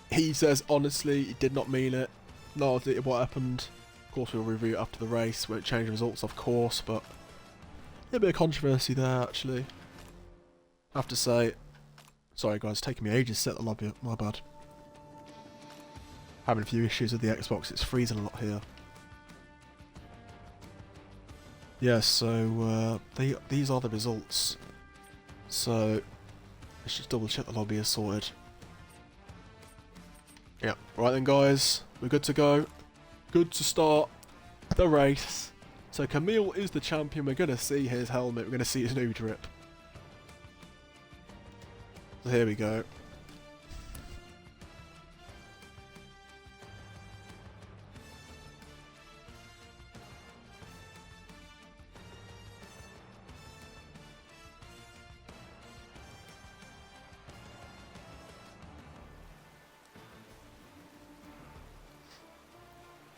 he says honestly he did not mean it. No idea what happened. Of course, we'll review it after the race. Won't change the results, of course, but a bit of controversy there, actually. I have to say, sorry guys, it's taking me ages to set the lobby up. My bad. Having a few issues with the Xbox. It's freezing a lot here. Yeah, so these are the results. So let's just double check the lobby is sorted. Yeah, right then guys, we're good to go. Good to start the race. So Camille is the champion. We're going to see his helmet. We're going to see his new drip. So here we go.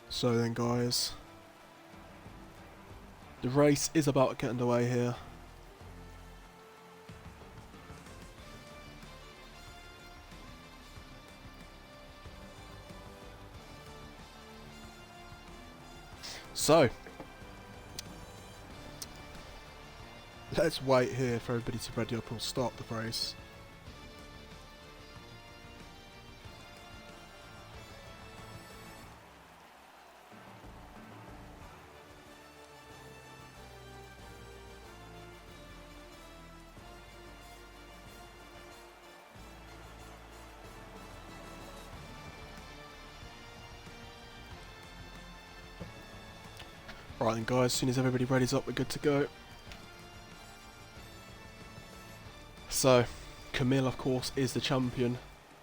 So then guys, the race is about to get underway here. So, let's wait here for everybody to ready up and we'll start the race. Right then guys, as soon as everybody ready's up, we're good to go. So, Camille of course is the champion,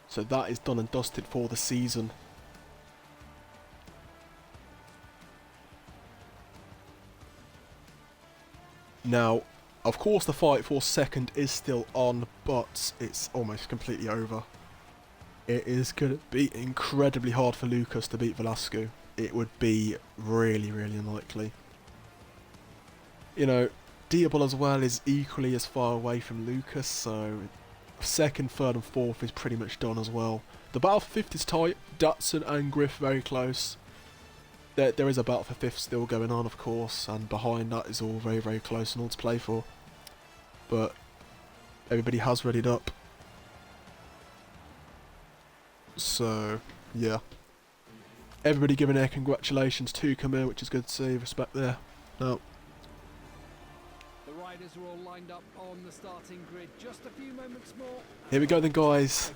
so that is done and dusted for the season. Now, of course the fight for second is still on, but it's almost completely over. It is going to be incredibly hard for Lucas to beat Velasquez. It would be really, really unlikely. You know, Diablo as well is equally as far away from Lucas, so second, third and fourth is pretty much done as well. The battle for fifth is tight. Datsun and Griff very close. There is a battle for fifth still going on, of course, and behind that is all very, very close and all to play for. But everybody has readied up. So, yeah. Everybody giving their congratulations to Camille, which is good to see. Respect there. Now, The riders are all lined up on the starting grid. Just a few moments more. here we go then, guys.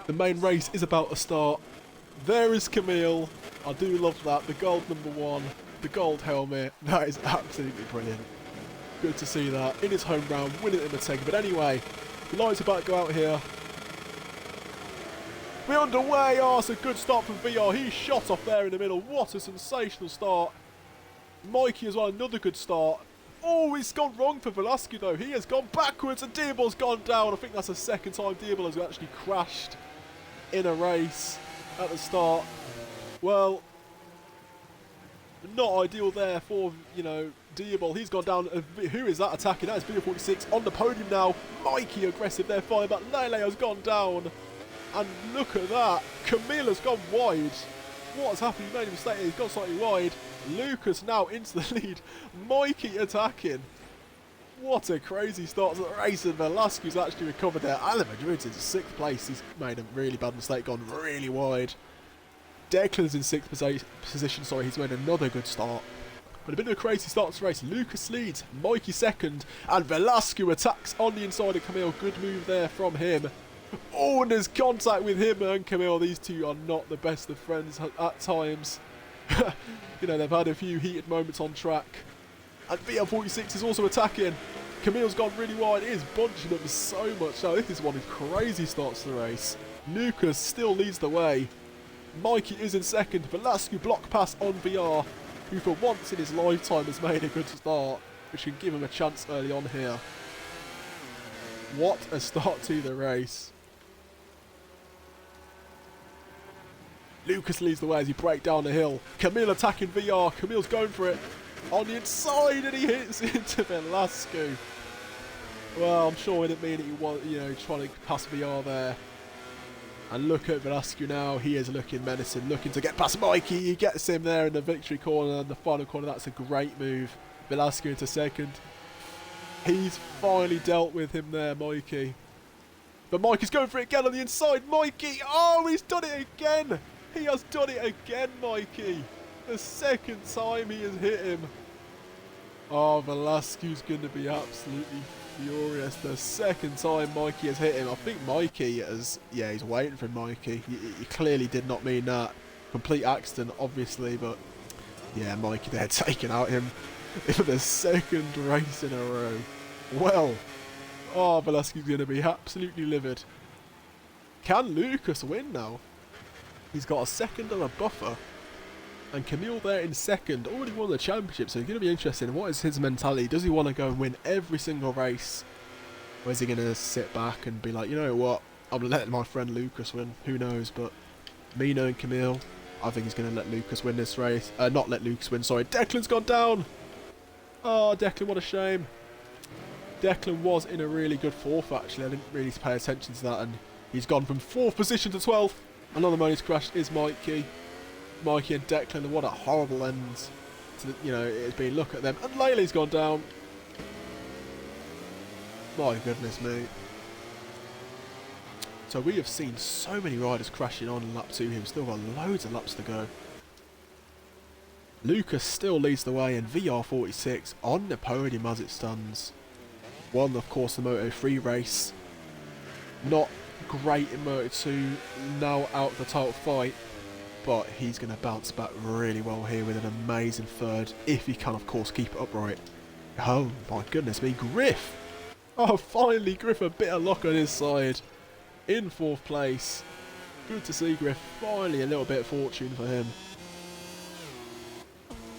The main race is about to start. There is Camille. I do love that. The gold #1, the gold helmet. That is absolutely brilliant. Good to see that. In his home round, winning it in Motegi. But anyway, the lights are about to go out here. We're underway. Oh, it's a good start from VR. He shot off there in the middle. What a sensational start. Mikey as well, another good start. Oh, it's gone wrong for Velasquez though. He has gone backwards and Diablo's gone down. I think that's the second time Diablo has actually crashed in a race at the start. Well, not ideal there for, you know, Diablo. He's gone down. Who is that attacking? That is BML on the podium now. Mikey aggressive there, fine, but Lele has gone down. And look at that. Camille has gone wide. What has happened? He made a mistake. He's gone slightly wide. Lucas now into the lead. Mikey attacking. What a crazy start to the race, and Velasquez's actually recovered there. Alan Madrid's in 6th place. He's made a really bad mistake, gone really wide. Declan's in 6th position, sorry, he's made another good start. But a bit of a crazy start to the race. Lucas leads, Mikey second, and Velasquez attacks on the inside of Camille. Good move there from him. Oh, and there's contact with him and Camille. These two are not the best of friends at times. You know, they've had a few heated moments on track. And BL46 is also attacking. Camille's gone really wide. It is bunching them so much. Now, this is one of crazy starts to the race. Lucas still leads the way. Mikey is in second. Velasquez block pass on VR, who for once in his lifetime has made a good start, which can give him a chance early on here. What a start to the race. Lucas leads the way as he breaks down the hill. Camille attacking VR. Camille's going for it on the inside, and he hits into Velasquez. Well, I'm sure he didn't mean it. He was, you know, trying to pass VR there. And look at Velasquez now. He is looking menacing, looking to get past Mikey. He gets him there in the victory corner and the final corner. That's a great move. Velasquez into second. He's finally dealt with him there, Mikey. But Mikey's going for it again on the inside. Mikey! Oh, he's done it again! He has done it again, Mikey. The second time he has hit him. Oh, Velasquez's going to be absolutely furious. The second time Mikey has hit him. I think Mikey is... Yeah, he's waiting for Mikey. He clearly did not mean that. Complete accident, obviously, but... Yeah, Mikey there taking out him for the second race in a row. Well... Oh, Velasquez's going to be absolutely livid. Can Lucas win now? He's got a second and a buffer. And Camille there in second, already won the championship, so it's going to be interesting. What is his mentality? Does he want to go and win every single race? Or is he going to sit back and be like, you know what, I'm letting my friend Lucas win. Who knows, but me knowing Camille, I think he's going to let Lucas win this race. Not let Lucas win, sorry. Declan's gone down! Oh, Declan, what a shame. Declan was in a really good 4th, actually. I didn't really pay attention to that, and he's gone from 4th position to 12th. Another man who's crashed is Mikey. Mikey and Declan, what a horrible end to the, you know, it's been. Look at them. And Laylee's gone down. My goodness me. So we have seen so many riders crashing on in lap 2 here. We've still got loads of laps to go. Lucas still leads the way, and VR46 on the podium as it stands. Won, of course, the Moto3 race. Not great in Moto2, now out of the title fight, but he's going to bounce back really well here with an amazing 3rd, if he can, of course, keep it upright. Oh my goodness me, Griff! Oh, finally, Griff, a bit of luck on his side. In 4th place. Good to see Griff, finally a little bit of fortune for him.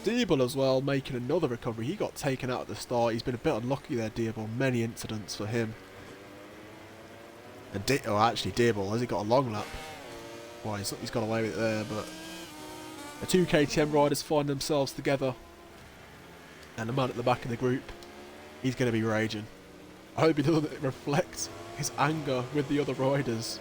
Diebel as well, making another recovery. He got taken out at the start. He's been a bit unlucky there, Diebel. Many incidents for him. And actually, Diebel, has he got a long lap? Well, he's got away with it there, but... The 2 KTM riders find themselves together. And the man at the back of the group, he's going to be raging. I hope he doesn't reflect his anger with the other riders.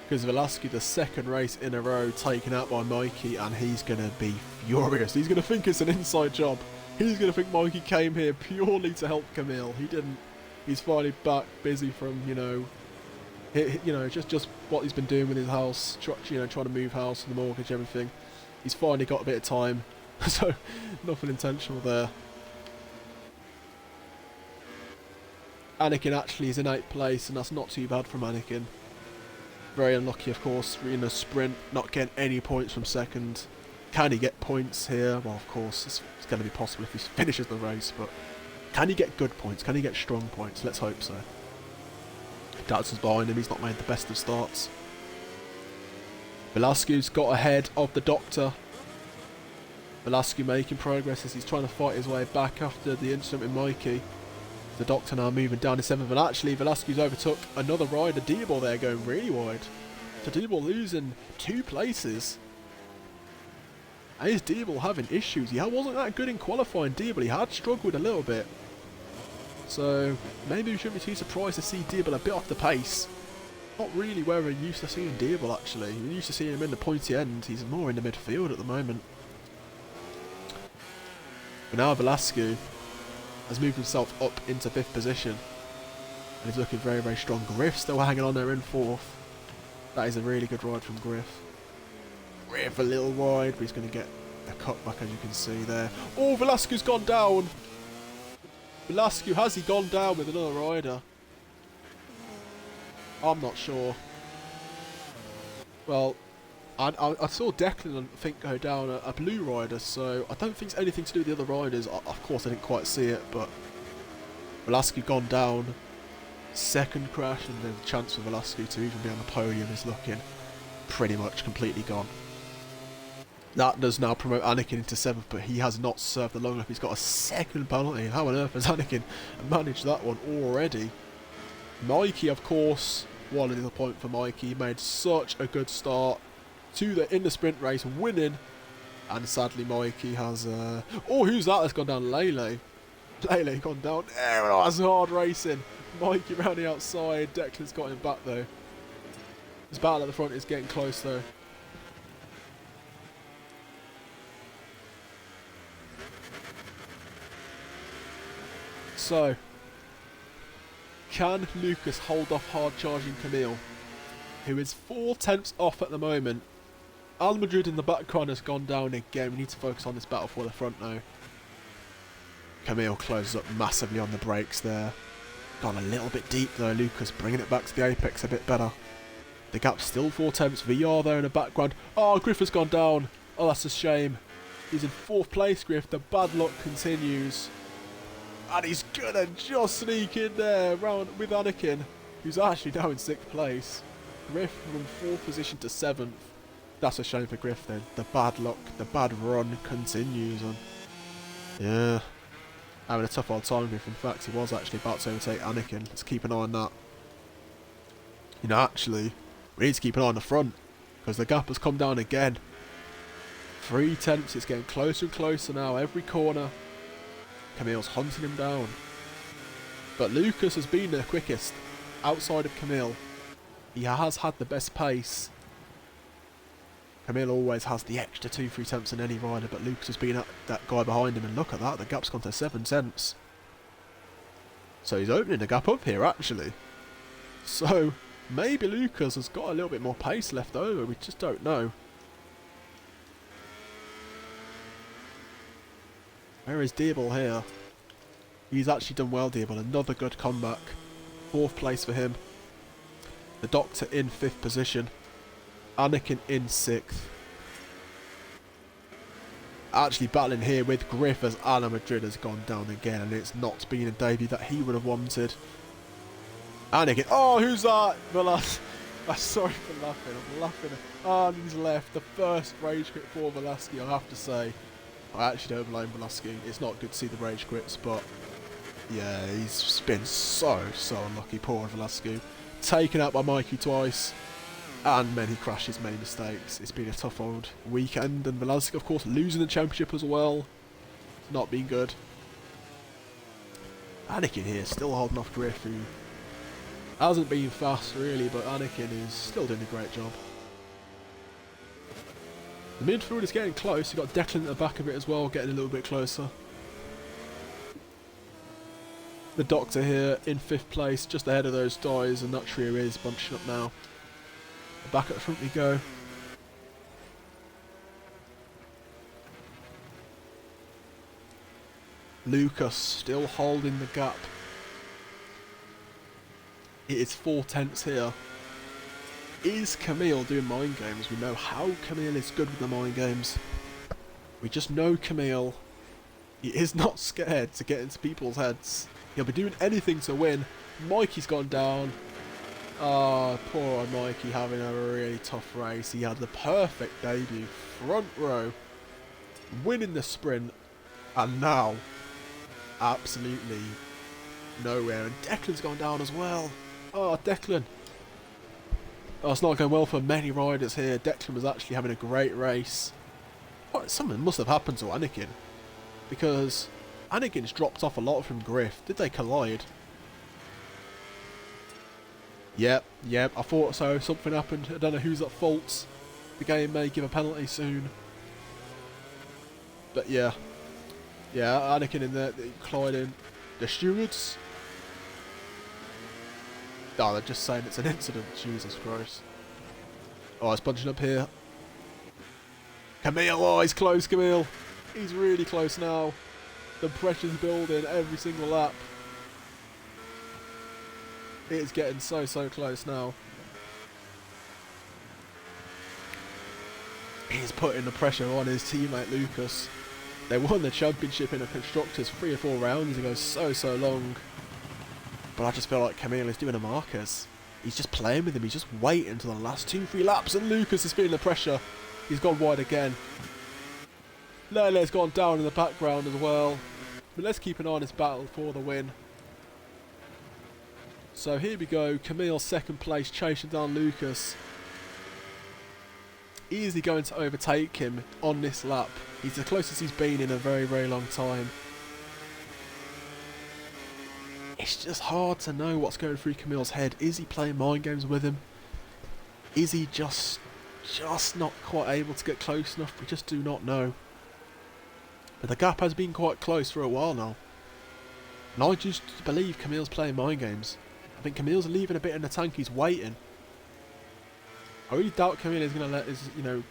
Because Velasquez, the 2nd race in a row, taken out by Mikey, and he's going to be furious. He's going to think it's an inside job. He's going to think Mikey came here purely to help Camille. He didn't. He's finally back busy from, you know, just what he's been doing with his house, you know, trying to move house and the mortgage, everything. He's finally got a bit of time, so nothing intentional there. Anakin actually is in 8th place, and that's not too bad from Anakin. Very unlucky, of course, in a sprint, not getting any points from 2nd. Can he get points here? Well, of course, it's going to be possible if he finishes the race, but can he get good points? Can he get strong points? Let's hope so. Dadson's behind him, he's not made the best of starts. Velasquez got ahead of the Doctor. Velasquez making progress as he's trying to fight his way back after the incident with Mikey. The Doctor now moving down to 7th, and actually Velasquez overtook another rider, Diebel there, going really wide. So Diebel losing 2 places. And is Diebel having issues? He wasn't that good in qualifying, Diebel. He had struggled a little bit. So maybe we shouldn't be too surprised to see Diebel a bit off the pace. Not really where we're used to seeing Diable, actually. We're used to seeing him in the pointy end. He's more in the midfield at the moment. But now Velasquez has moved himself up into 5th position. And he's looking very, very strong. Griff still hanging on there in 4th. That is a really good ride from Griff. Griff a little wide, but he's going to get a cutback, as you can see there. Oh, Velasquez's gone down. Velasquez, has he gone down with another rider? I'm not sure. Well, I saw Declan, I think, go down a blue rider, so I don't think it's anything to do with the other riders. Of course, I didn't quite see it, but Velasquez gone down. 2nd crash, and the chance for Velasquez to even be on the podium is looking pretty much completely gone. That does now promote Anakin into 7th, but he has not served the long enough. He's got a 2nd penalty. How on earth has Anakin managed that one already? Mikey, of course, one little point for Mikey. He made such a good start in the sprint race, winning. And sadly, Mikey has... oh, who's that that's gone down? Lele. Lele gone down. Oh, that's hard racing. Mikey round the outside. Declan's got him back, though. His battle at the front is getting close, though. So, can Lucas hold off hard-charging Camille, who is 4/10 off at the moment? Al Madrid in the background has gone down again. We need to focus on this battle for the front now. Camille closes up massively on the brakes there. Gone a little bit deep though, Lucas bringing it back to the apex a bit better. The gap's still 4/10. VR there in the background. Oh, Griff has gone down. Oh, that's a shame. He's in 4th place, Griff. The bad luck continues. And he's gonna just sneak in there round with Anakin, who's actually now in 6th place. Griff from 4th position to 7th. That's a shame for Griff then. The bad luck, the bad run continues on. Yeah. Having a tough old time, Griff. In fact, he was actually about to overtake Anakin. Let's keep an eye on that. You know, actually, we need to keep an eye on the front, because the gap has come down again. 3/10, it's getting closer and closer now. Every corner, Camille's hunting him down. But Lucas has been the quickest outside of Camille. He has had the best pace. Camille always has the extra 2-3 tenths in any rider, but Lucas has been at that guy behind him, and look at that, the gap's gone to 7 tenths. So he's opening the gap up here, actually. So maybe Lucas has got a little bit more pace left over, we just don't know. Where is Diable here? He's actually done well, Diable. Another good comeback. 4th place for him. The Doctor in 5th position. Anakin in 6th. Actually battling here with Griff as Al Madrid has gone down again, and it's not been a debut that he would have wanted. Anakin. Oh, who's that? Velasquez. I'm sorry for laughing. I'm laughing. And he's left. The first rage quit for Velasquez, I have to say. I actually don't blame Velasquez. It's not good to see the rage quits, but yeah, he's been so unlucky. Poor Velasquez. Taken out by Mikey twice, and many crashes, many mistakes. It's been a tough old weekend, and Velasquez, of course, losing the championship as well. It's not been good. Anakin here, still holding off Griff, who hasn't been fast really, but Anakin is still doing a great job. The midfield is getting close. You've got Declan at the back of it as well, getting a little bit closer. The Doctor here in 5th place, just ahead of those guys, and that trio is bunching up now. Back at the front we go. Lucas still holding the gap. It is 4/10 here. Is Camille doing mind games? We know how Camille is good with the mind games. We just know Camille. He is not scared to get into people's heads. He'll be doing anything to win. Mikey's gone down. Oh, poor old Mikey having a really tough race. He had the perfect debut. Front row. Winning the sprint. And now, absolutely nowhere. And Declan's gone down as well. Oh, Declan. Oh, it's not going well for many riders here. Declan was actually having a great race. Oh, something must have happened to Anakin, because Anakin's dropped off a lot from Griff. Did they collide? Yep, I thought so. Something happened. I don't know who's at fault. The game may give a penalty soon. But yeah. Yeah, Anakin in there, colliding. The stewards. Oh, they're just saying it's an incident. Jesus Christ. Oh, it's bunching up here. Camille, oh, he's close, Camille. He's really close now. The pressure's building every single lap. It's getting so close now. He's putting the pressure on his teammate Lucas. They won the championship in a Constructors 3 or 4 rounds ago, so long. But I just feel like Camille is doing a Marcus. He's just playing with him. He's just waiting until the last 2-3 laps, and Lucas is feeling the pressure. He's gone wide again. Lele's gone down in the background as well. But let's keep an eye on this battle for the win. So here we go. Camille second place, chasing down Lucas. Easily going to overtake him on this lap. He's the closest he's been in a very long time. It's just hard to know what's going through Camille's head. Is he playing mind games with him? Is he just not quite able to get close enough? We just do not know. But the gap has been quite close for a while now. And I just believe Camille's playing mind games. I think Camille's leaving a bit in the tank. He's waiting. I really doubt Camille is going to let his,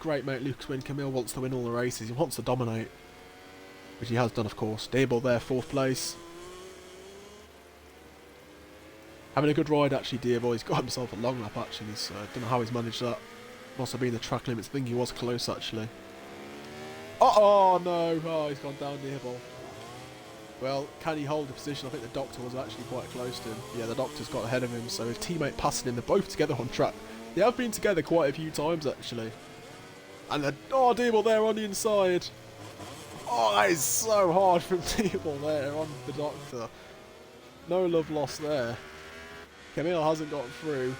great mate Lucas win. Camille wants to win all the races. He wants to dominate. Which he has done, of course. Dable there, 4th place. Having a good ride, actually, Dable. He's got himself a long lap, actually. So I don't know how he's managed that. Must have been the track limits. I think he was close, actually. Oh, no. Oh, he's gone down, Dable. Well, can he hold the position? I think the Doctor was actually quite close to him. Yeah, the Doctor's got ahead of him, so his teammate passing him. They're both together on track. They have been together quite a few times, actually. And Dable there on the inside. Oh, that is so hard from Dable there on the Doctor. No love lost there. Camille hasn't gotten through.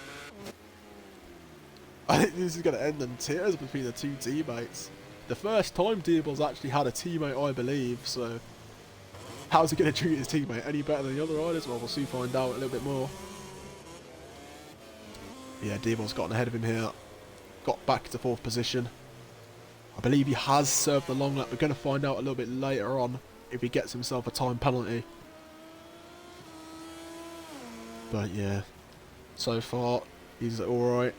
I think this is going to end in tears between the two teammates. The first time Dable's actually had a teammate, I believe, so... How's he going to treat his teammate? Any better than the other riders? Well, we'll soon find out a little bit more. Yeah, Dable's gotten ahead of him here. Got back to 4th position. I believe he has served the long lap. We're going to find out a little bit later on if he gets himself a time penalty. But yeah, so far he's alright.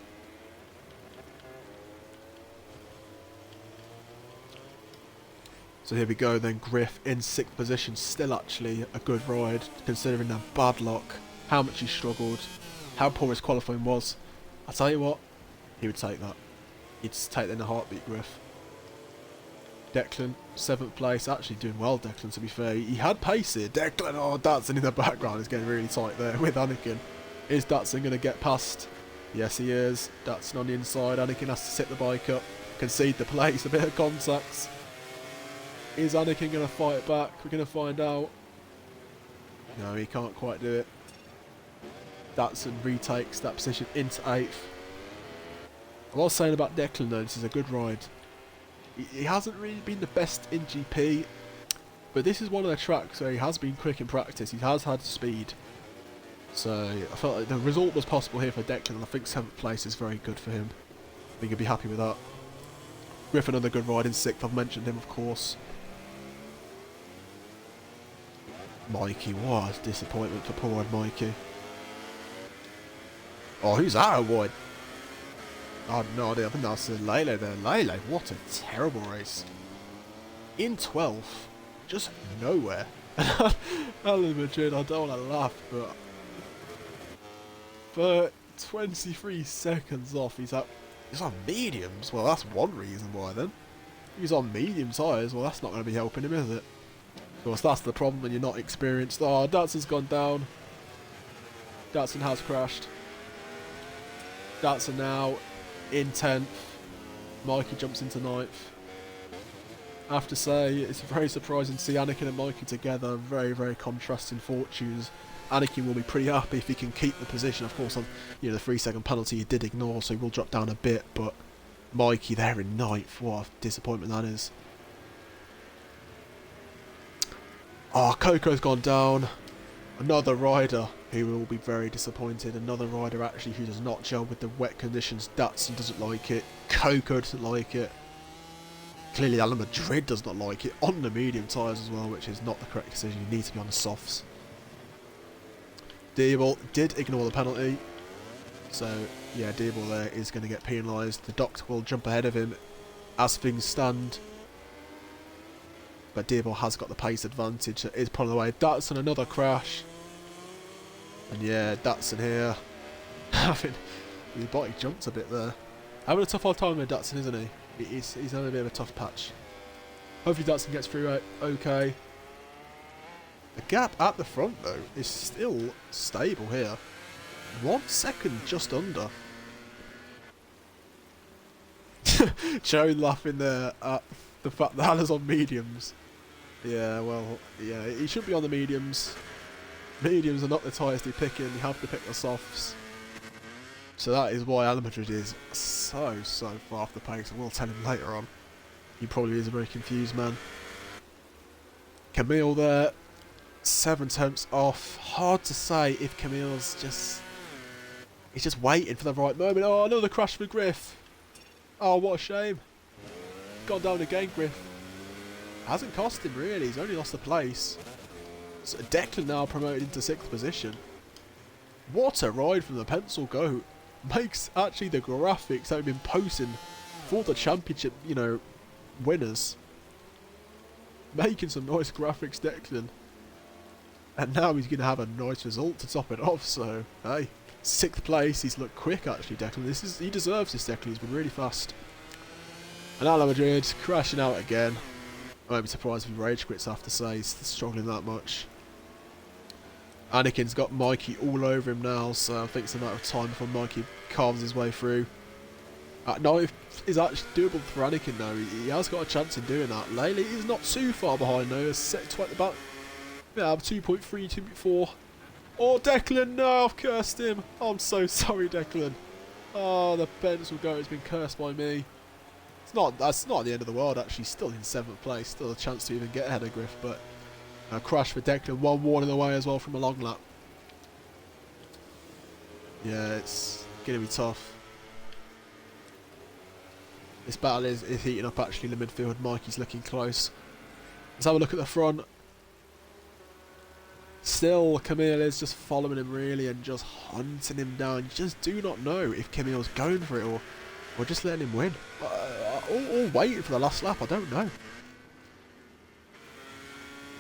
So here we go then, Griff in 6th position, still actually a good ride considering that bad luck, how much he struggled, how poor his qualifying was. I tell you what, he would take that. He'd just take that in a heartbeat, Griff. Declan, 7th place, actually doing well, Declan, to be fair. He had pace here. Declan, oh, Datsun in the background is getting really tight there with Anakin. Is Datsun going to get past? Yes, he is. Datsun on the inside. Anakin has to sit the bike up, concede the place, a bit of contacts. Is Anakin going to fight back? We're going to find out. No, he can't quite do it. Datsun retakes that position into 8th. I was saying about Declan though, this is a good ride. He hasn't really been the best in GP, but this is one of the tracks where he has been quick in practice. He has had speed. So I felt like the result was possible here for Declan, and I think 7th place is very good for him. I think he'll be happy with that. Griffin, another good ride in 6th. I've mentioned him, of course. Mikey, what a disappointment for poor old Mikey. Oh, who's that wide? I have no idea. I think that's Lele there. Lele, what a terrible race. In 12th, just nowhere. Alan Madrid, I don't want to laugh, but for 23 seconds off, he's on mediums. Well, that's one reason why then. He's on medium tyres. Well, that's not going to be helping him, is it? Of course, that's the problem when you're not experienced. Oh, Datsun's gone down. Datsun has crashed. Datsun now in 10th. Mikey jumps into 9th. I have to say, it's very surprising to see Anakin and Mikey together. Very, very contrasting fortunes. Anakin will be pretty happy if he can keep the position. Of course, on the 3-second penalty he did ignore, so he will drop down a bit. But Mikey there in 9th. What a disappointment that is. Oh, Coco's gone down. Another rider who will be very disappointed. Another rider actually who does not gel with the wet conditions. Datsun doesn't like it. Coco doesn't like it. Clearly Alan Madrid does not like it. On the medium tyres as well, which is not the correct decision. You need to be on the softs. Diebel did ignore the penalty. So, yeah, Diebel there is going to get penalised. The doctor will jump ahead of him as things stand. But Diebel has got the pace advantage. It is pulling away. Datsun, another crash. And yeah, Datsun here. His body jumps a bit there. Having a tough old time with Datsun, isn't he? He's having a bit of a tough patch. Hopefully Datsun gets through okay. The gap at the front, though, is still stable here. 1 second just under. Joe laughing there at the fact that Hannah's on mediums. Yeah, well, yeah, he should be on the mediums. Mediums are not the tyres they pick in, you have to pick the softs. So that is why Alan Madrid is so far off the pace. I will tell him later on. He probably is a very confused man. Camille there, 7 tenths off. Hard to say if Camille's he's just waiting for the right moment. Oh, another crash for Griff. Oh, what a shame. Gone down again, Griff. Hasn't cost him really, he's only lost the place. So Declan now promoted into 6th position. What a ride from the Pencil Goat. Makes actually the graphics that have been posting for the championship, you know, winners. Making some nice graphics, Declan. And now he's going to have a nice result to top it off, so hey. 6th place, he's looked quick actually, Declan. He deserves this, Declan, he's been really fast. And Alan Madrid crashing out again. I won't be surprised if he rage quits after, say, he's struggling that much. Anakin's got Mikey all over him now, so I think it's a matter of time before Mikey carves his way through. No, is actually doable for Anakin though. He has got a chance in doing that. Laylee is not too far behind though. It's set to at the back. Yeah, 2.3, 2.4. Oh, Declan, no, I've cursed him. Oh, I'm so sorry, Declan. Oh, the Pencil Goat has been cursed by me. That's not the end of the world actually. Still in 7th place. Still a chance to even get ahead of Griff, but a crash for Declan. 1 warning away as well from a long lap. Yeah, it's going to be tough. This battle is heating up actually in the midfield. Mikey's looking close. Let's have a look at the front. Still, Camille is just following him really and just hunting him down. You just do not know if Camille's going for it or just letting him win. Or waiting for the last lap, I don't know.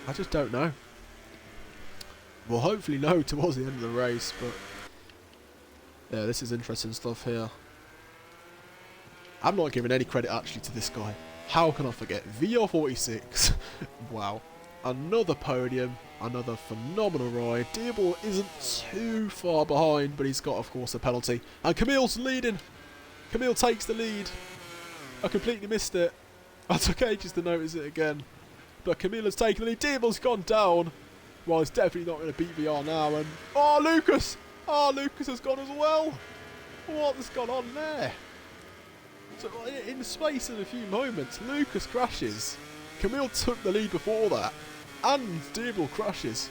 I just don't know. We'll hopefully know towards the end of the race, but yeah, this is interesting stuff here. I'm not giving any credit actually to this guy. How can I forget? VR46. Wow. Another podium. Another phenomenal ride. Diebel isn't too far behind, but he's got, of course, a penalty. And Camille's leading. Camille takes the lead. I completely missed it. I took ages to notice it again. But Camille has taken the lead. Diebel's gone down. Well, he's definitely not going to beat VR now. And oh, Lucas! Oh, Lucas has gone as well. What has gone on there? So, in the space of a few moments, Lucas crashes. Camille took the lead before that. And Diebel crashes.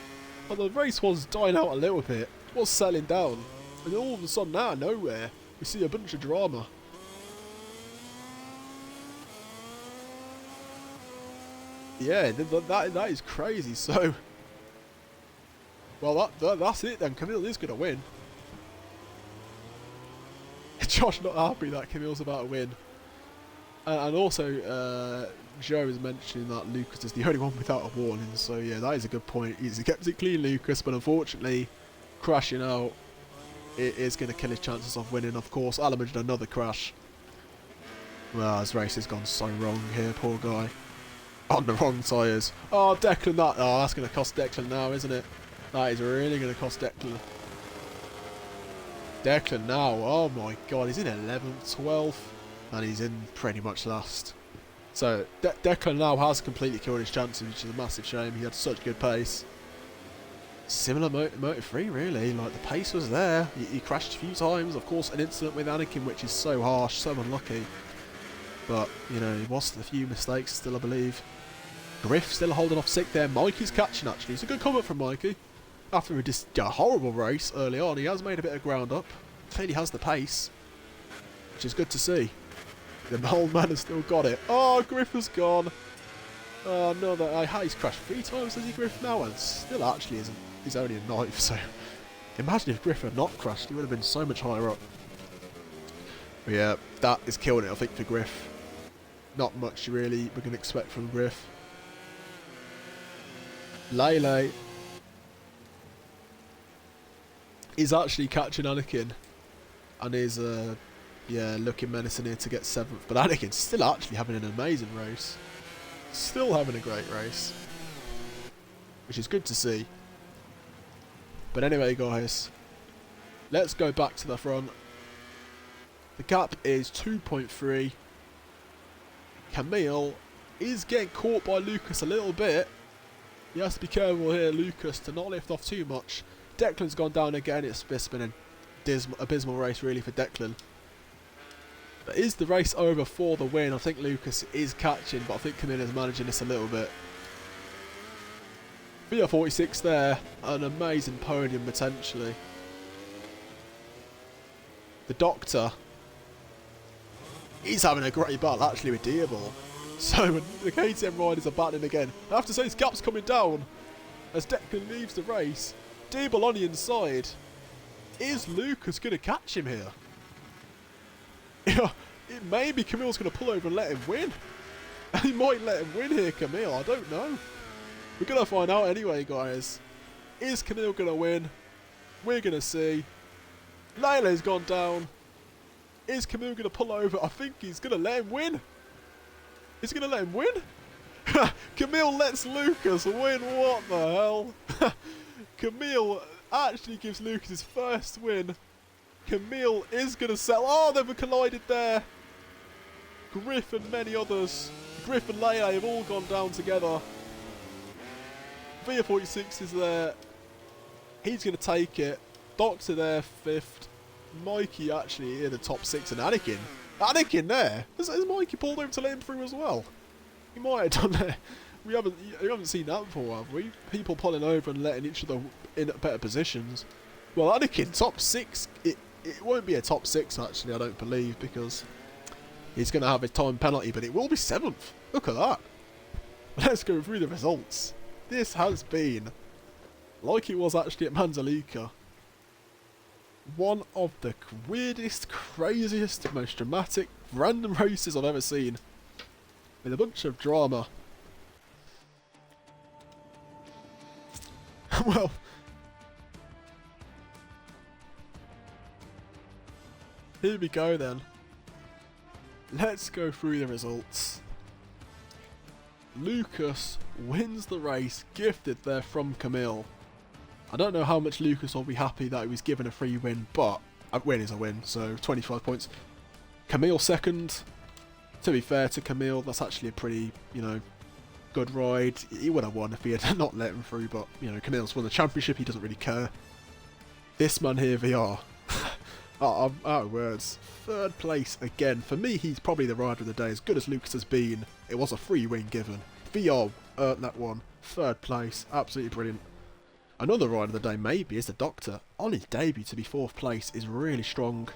And the race was dying out a little bit. It was settling down. And all of a sudden, out of nowhere, we see a bunch of drama. Yeah, that is crazy. So, well, that's it then. Camille is going to win. Josh not happy that Camille's about to win. And also, Joe is mentioning that Lucas is the only one without a warning. So, yeah, that is a good point. He's kept it clean, Lucas, but unfortunately, crashing out, it is going to kill his chances of winning. Of course, Alan did another crash. Well, his race has gone so wrong here, poor guy. On the wrong tyres. Oh, Declan, that's going to cost Declan now, isn't it? That is really going to cost Declan. Declan now, oh my god, he's in 11th, 12th, and he's in pretty much last. So, Declan now has completely killed his chances, which is a massive shame. He had such good pace. Similar Moto 3, really. Like, the pace was there. He crashed a few times. Of course, an incident with Anakin, which is so harsh, so unlucky. But, you know, he lost a few mistakes still, I believe. Griff still holding off sick there. Mikey's catching, actually. It's a good comment from Mikey. After a horrible race early on, he has made a bit of ground up. Clearly has the pace, which is good to see. The old man has still got it. Oh, Griff has gone. Oh, no, he's crashed 3 times, has he, Griff, now? And still actually isn't. He's only a 9th, so... Imagine if Griff had not crashed, he would have been so much higher up. But yeah, that is killing it, I think, for Griff. Not much, really, we're going to expect from Griff. Lele is actually catching Anakin. And is, yeah, looking menacing here to get 7th. But Anakin's still actually having an amazing race. Still having a great race, which is good to see. But anyway, guys, let's go back to the front. The gap is 2.3. Camille is getting caught by Lucas a little bit. He has to be careful here, Lucas, to not lift off too much. Declan's gone down again. It's been an abysmal race, really, for Declan. But is the race over for the win? I think Lucas is catching, but I think Camille is managing this a little bit. VR46 there, an amazing podium potentially. The Doctor is having a great battle actually with Diabol. So the KTM riders are battling again. I have to say his gap's coming down as Declan leaves the race. Diabol on the inside. Is Lucas going to catch him here? Maybe Camille's going to pull over and let him win. He might let him win here, Camille. I don't know. We're going to find out anyway, guys. Is Camille going to win? We're going to see. Lele's gone down. Is Camille going to pull over? I think he's going to let him win. Is he going to let him win? Camille lets Lucas win. What the hell? Camille actually gives Lucas his first win. Camille is going to settle. Oh, they've collided there. Griff and many others. Griff and Lele have all gone down together. VR46 is there. He's going to take it. Doctor there, 5th. Mikey actually in the top 6. And Anakin. Anakin there. Has Mikey pulled over to let him through as well? He might have done that. We haven't seen that before, have we? People pulling over and letting each other in better positions. Well, Anakin, top 6. It won't be a top 6, actually, I don't believe, because he's going to have a time penalty, but it will be 7th. Look at that. Let's go through the results. This has been, like it was actually at Manzalika, one of the weirdest, craziest, most dramatic, random races I've ever seen. With a bunch of drama. Well, here we go then. Let's go through the results. Lucas wins the race, gifted there from Camille. I don't know how much Lucas will be happy that he was given a free win, but a win is a win, so 25 points. Camille 2nd. To be fair to Camille, that's actually a pretty, good ride. He would have won if he had not let him through, but, Camille's won the championship, he doesn't really care. This man here, VR. I'm out of words. 3rd place again. For me, he's probably the rider of the day. As good as Lucas has been, it was a free win given. VR earned that one. 3rd place. Absolutely brilliant. Another rider of the day, maybe, is the Doctor. On his debut to be 4th place is really strong.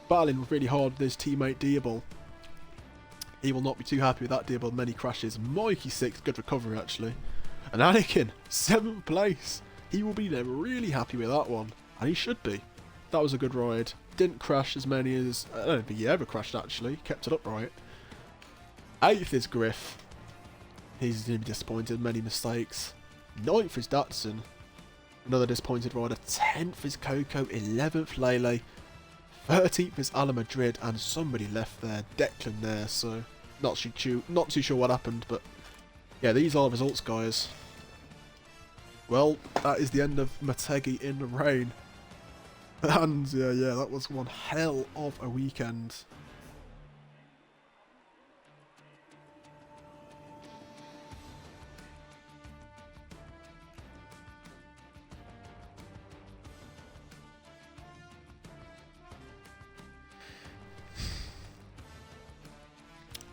Battling really hard with his teammate Diabol. He will not be too happy with that Diabol. Many crashes. Mikey 6th. Good recovery, actually. And Anakin, 7th place. He will be there really happy with that one. And he should be. That was a good ride. Didn't crash as many as... I don't think he ever crashed, actually. Kept it upright. 8th is Griff. He's going to be disappointed. Many mistakes. 9th is Datsun. Another disappointed rider. 10th is Coco. 11th Lele. 13th is Ala Madrid. And somebody left there. Declan there. So not too sure what happened. But yeah, these are results, guys. Well, that is the end of Motegi in the rain. And yeah, that was one hell of a weekend.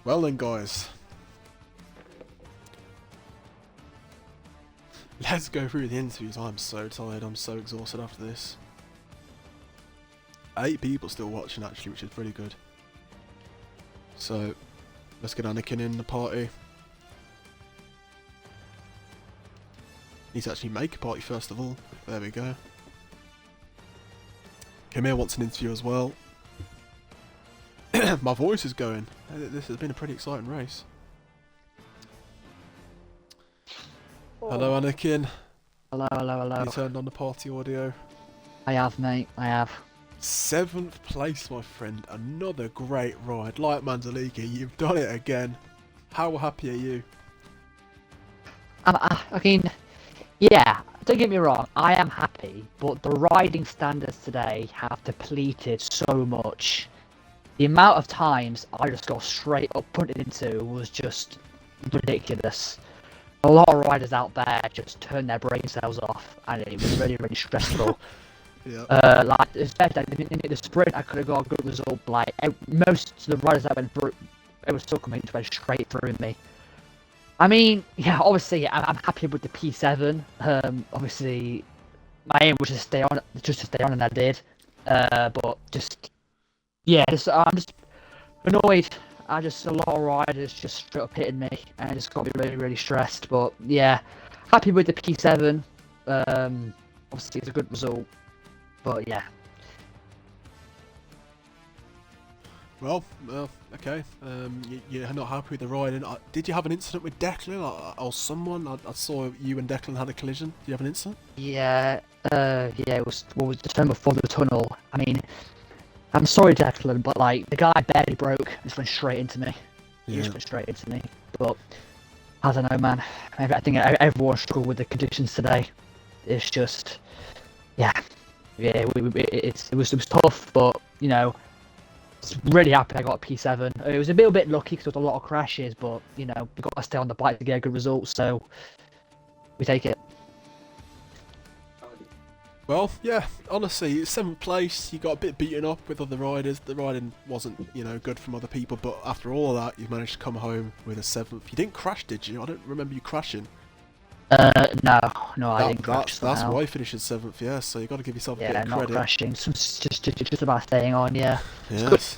Well then, guys, let's go through the interviews. I'm so tired. I'm so exhausted after this. 8 people still watching actually, which is pretty good. So, let's get Anakin in the party. Need to actually make a party first of all. There we go. Camille wants an interview as well. My voice is going. This has been a pretty exciting race. Oh. Hello, Anakin. Hello, hello, hello. You turned on the party audio. I have, mate. I have. 7th place, my friend. Another great ride. Like Mandalika, you've done it again. How happy are you? I mean, yeah, don't get me wrong, I am happy, but the riding standards today have depleted so much. The amount of times I just got straight up punted into was just ridiculous. A lot of riders out there just turned their brain cells off, and it was really, really stressful. Yeah. Like, especially in the sprint, I could have got a good result. Like, most of the riders that went through, it was still coming to went straight through me. I mean, yeah, obviously, I'm happy with the P7. Obviously, my aim was to stay on, and I did. But just, yeah, I'm just annoyed. A lot of riders just straight up hitting me, and it just got me really, really stressed. But yeah, happy with the P7. Obviously, it's a good result. But yeah. Well, okay. You're not happy with the riding. Did you have an incident with Declan or someone? I saw you and Declan had a collision. Do you have an incident? Yeah. It was just before the tunnel. I mean, I'm sorry, Declan, but like the guy barely broke. Just went straight into me. He just went straight into me. But I don't know, man. I think everyone struggled with the conditions today. It's just, yeah. It was tough, but you know, really happy I got a P7. It was a little bit lucky because there was a lot of crashes, but you know, we got to stay on the bike to get a good result, so we take it. Well, yeah, honestly, 7th place, you got a bit beaten up with other riders. The riding wasn't, good from other people, but after all of that, you managed to come home with a 7th. You didn't crash, did you? I don't remember you crashing. No, I didn't crash. That's why you finished in 7th, yeah, so you got to give yourself a bit of credit. Yeah, not crashing, just about staying on, yeah. Yes.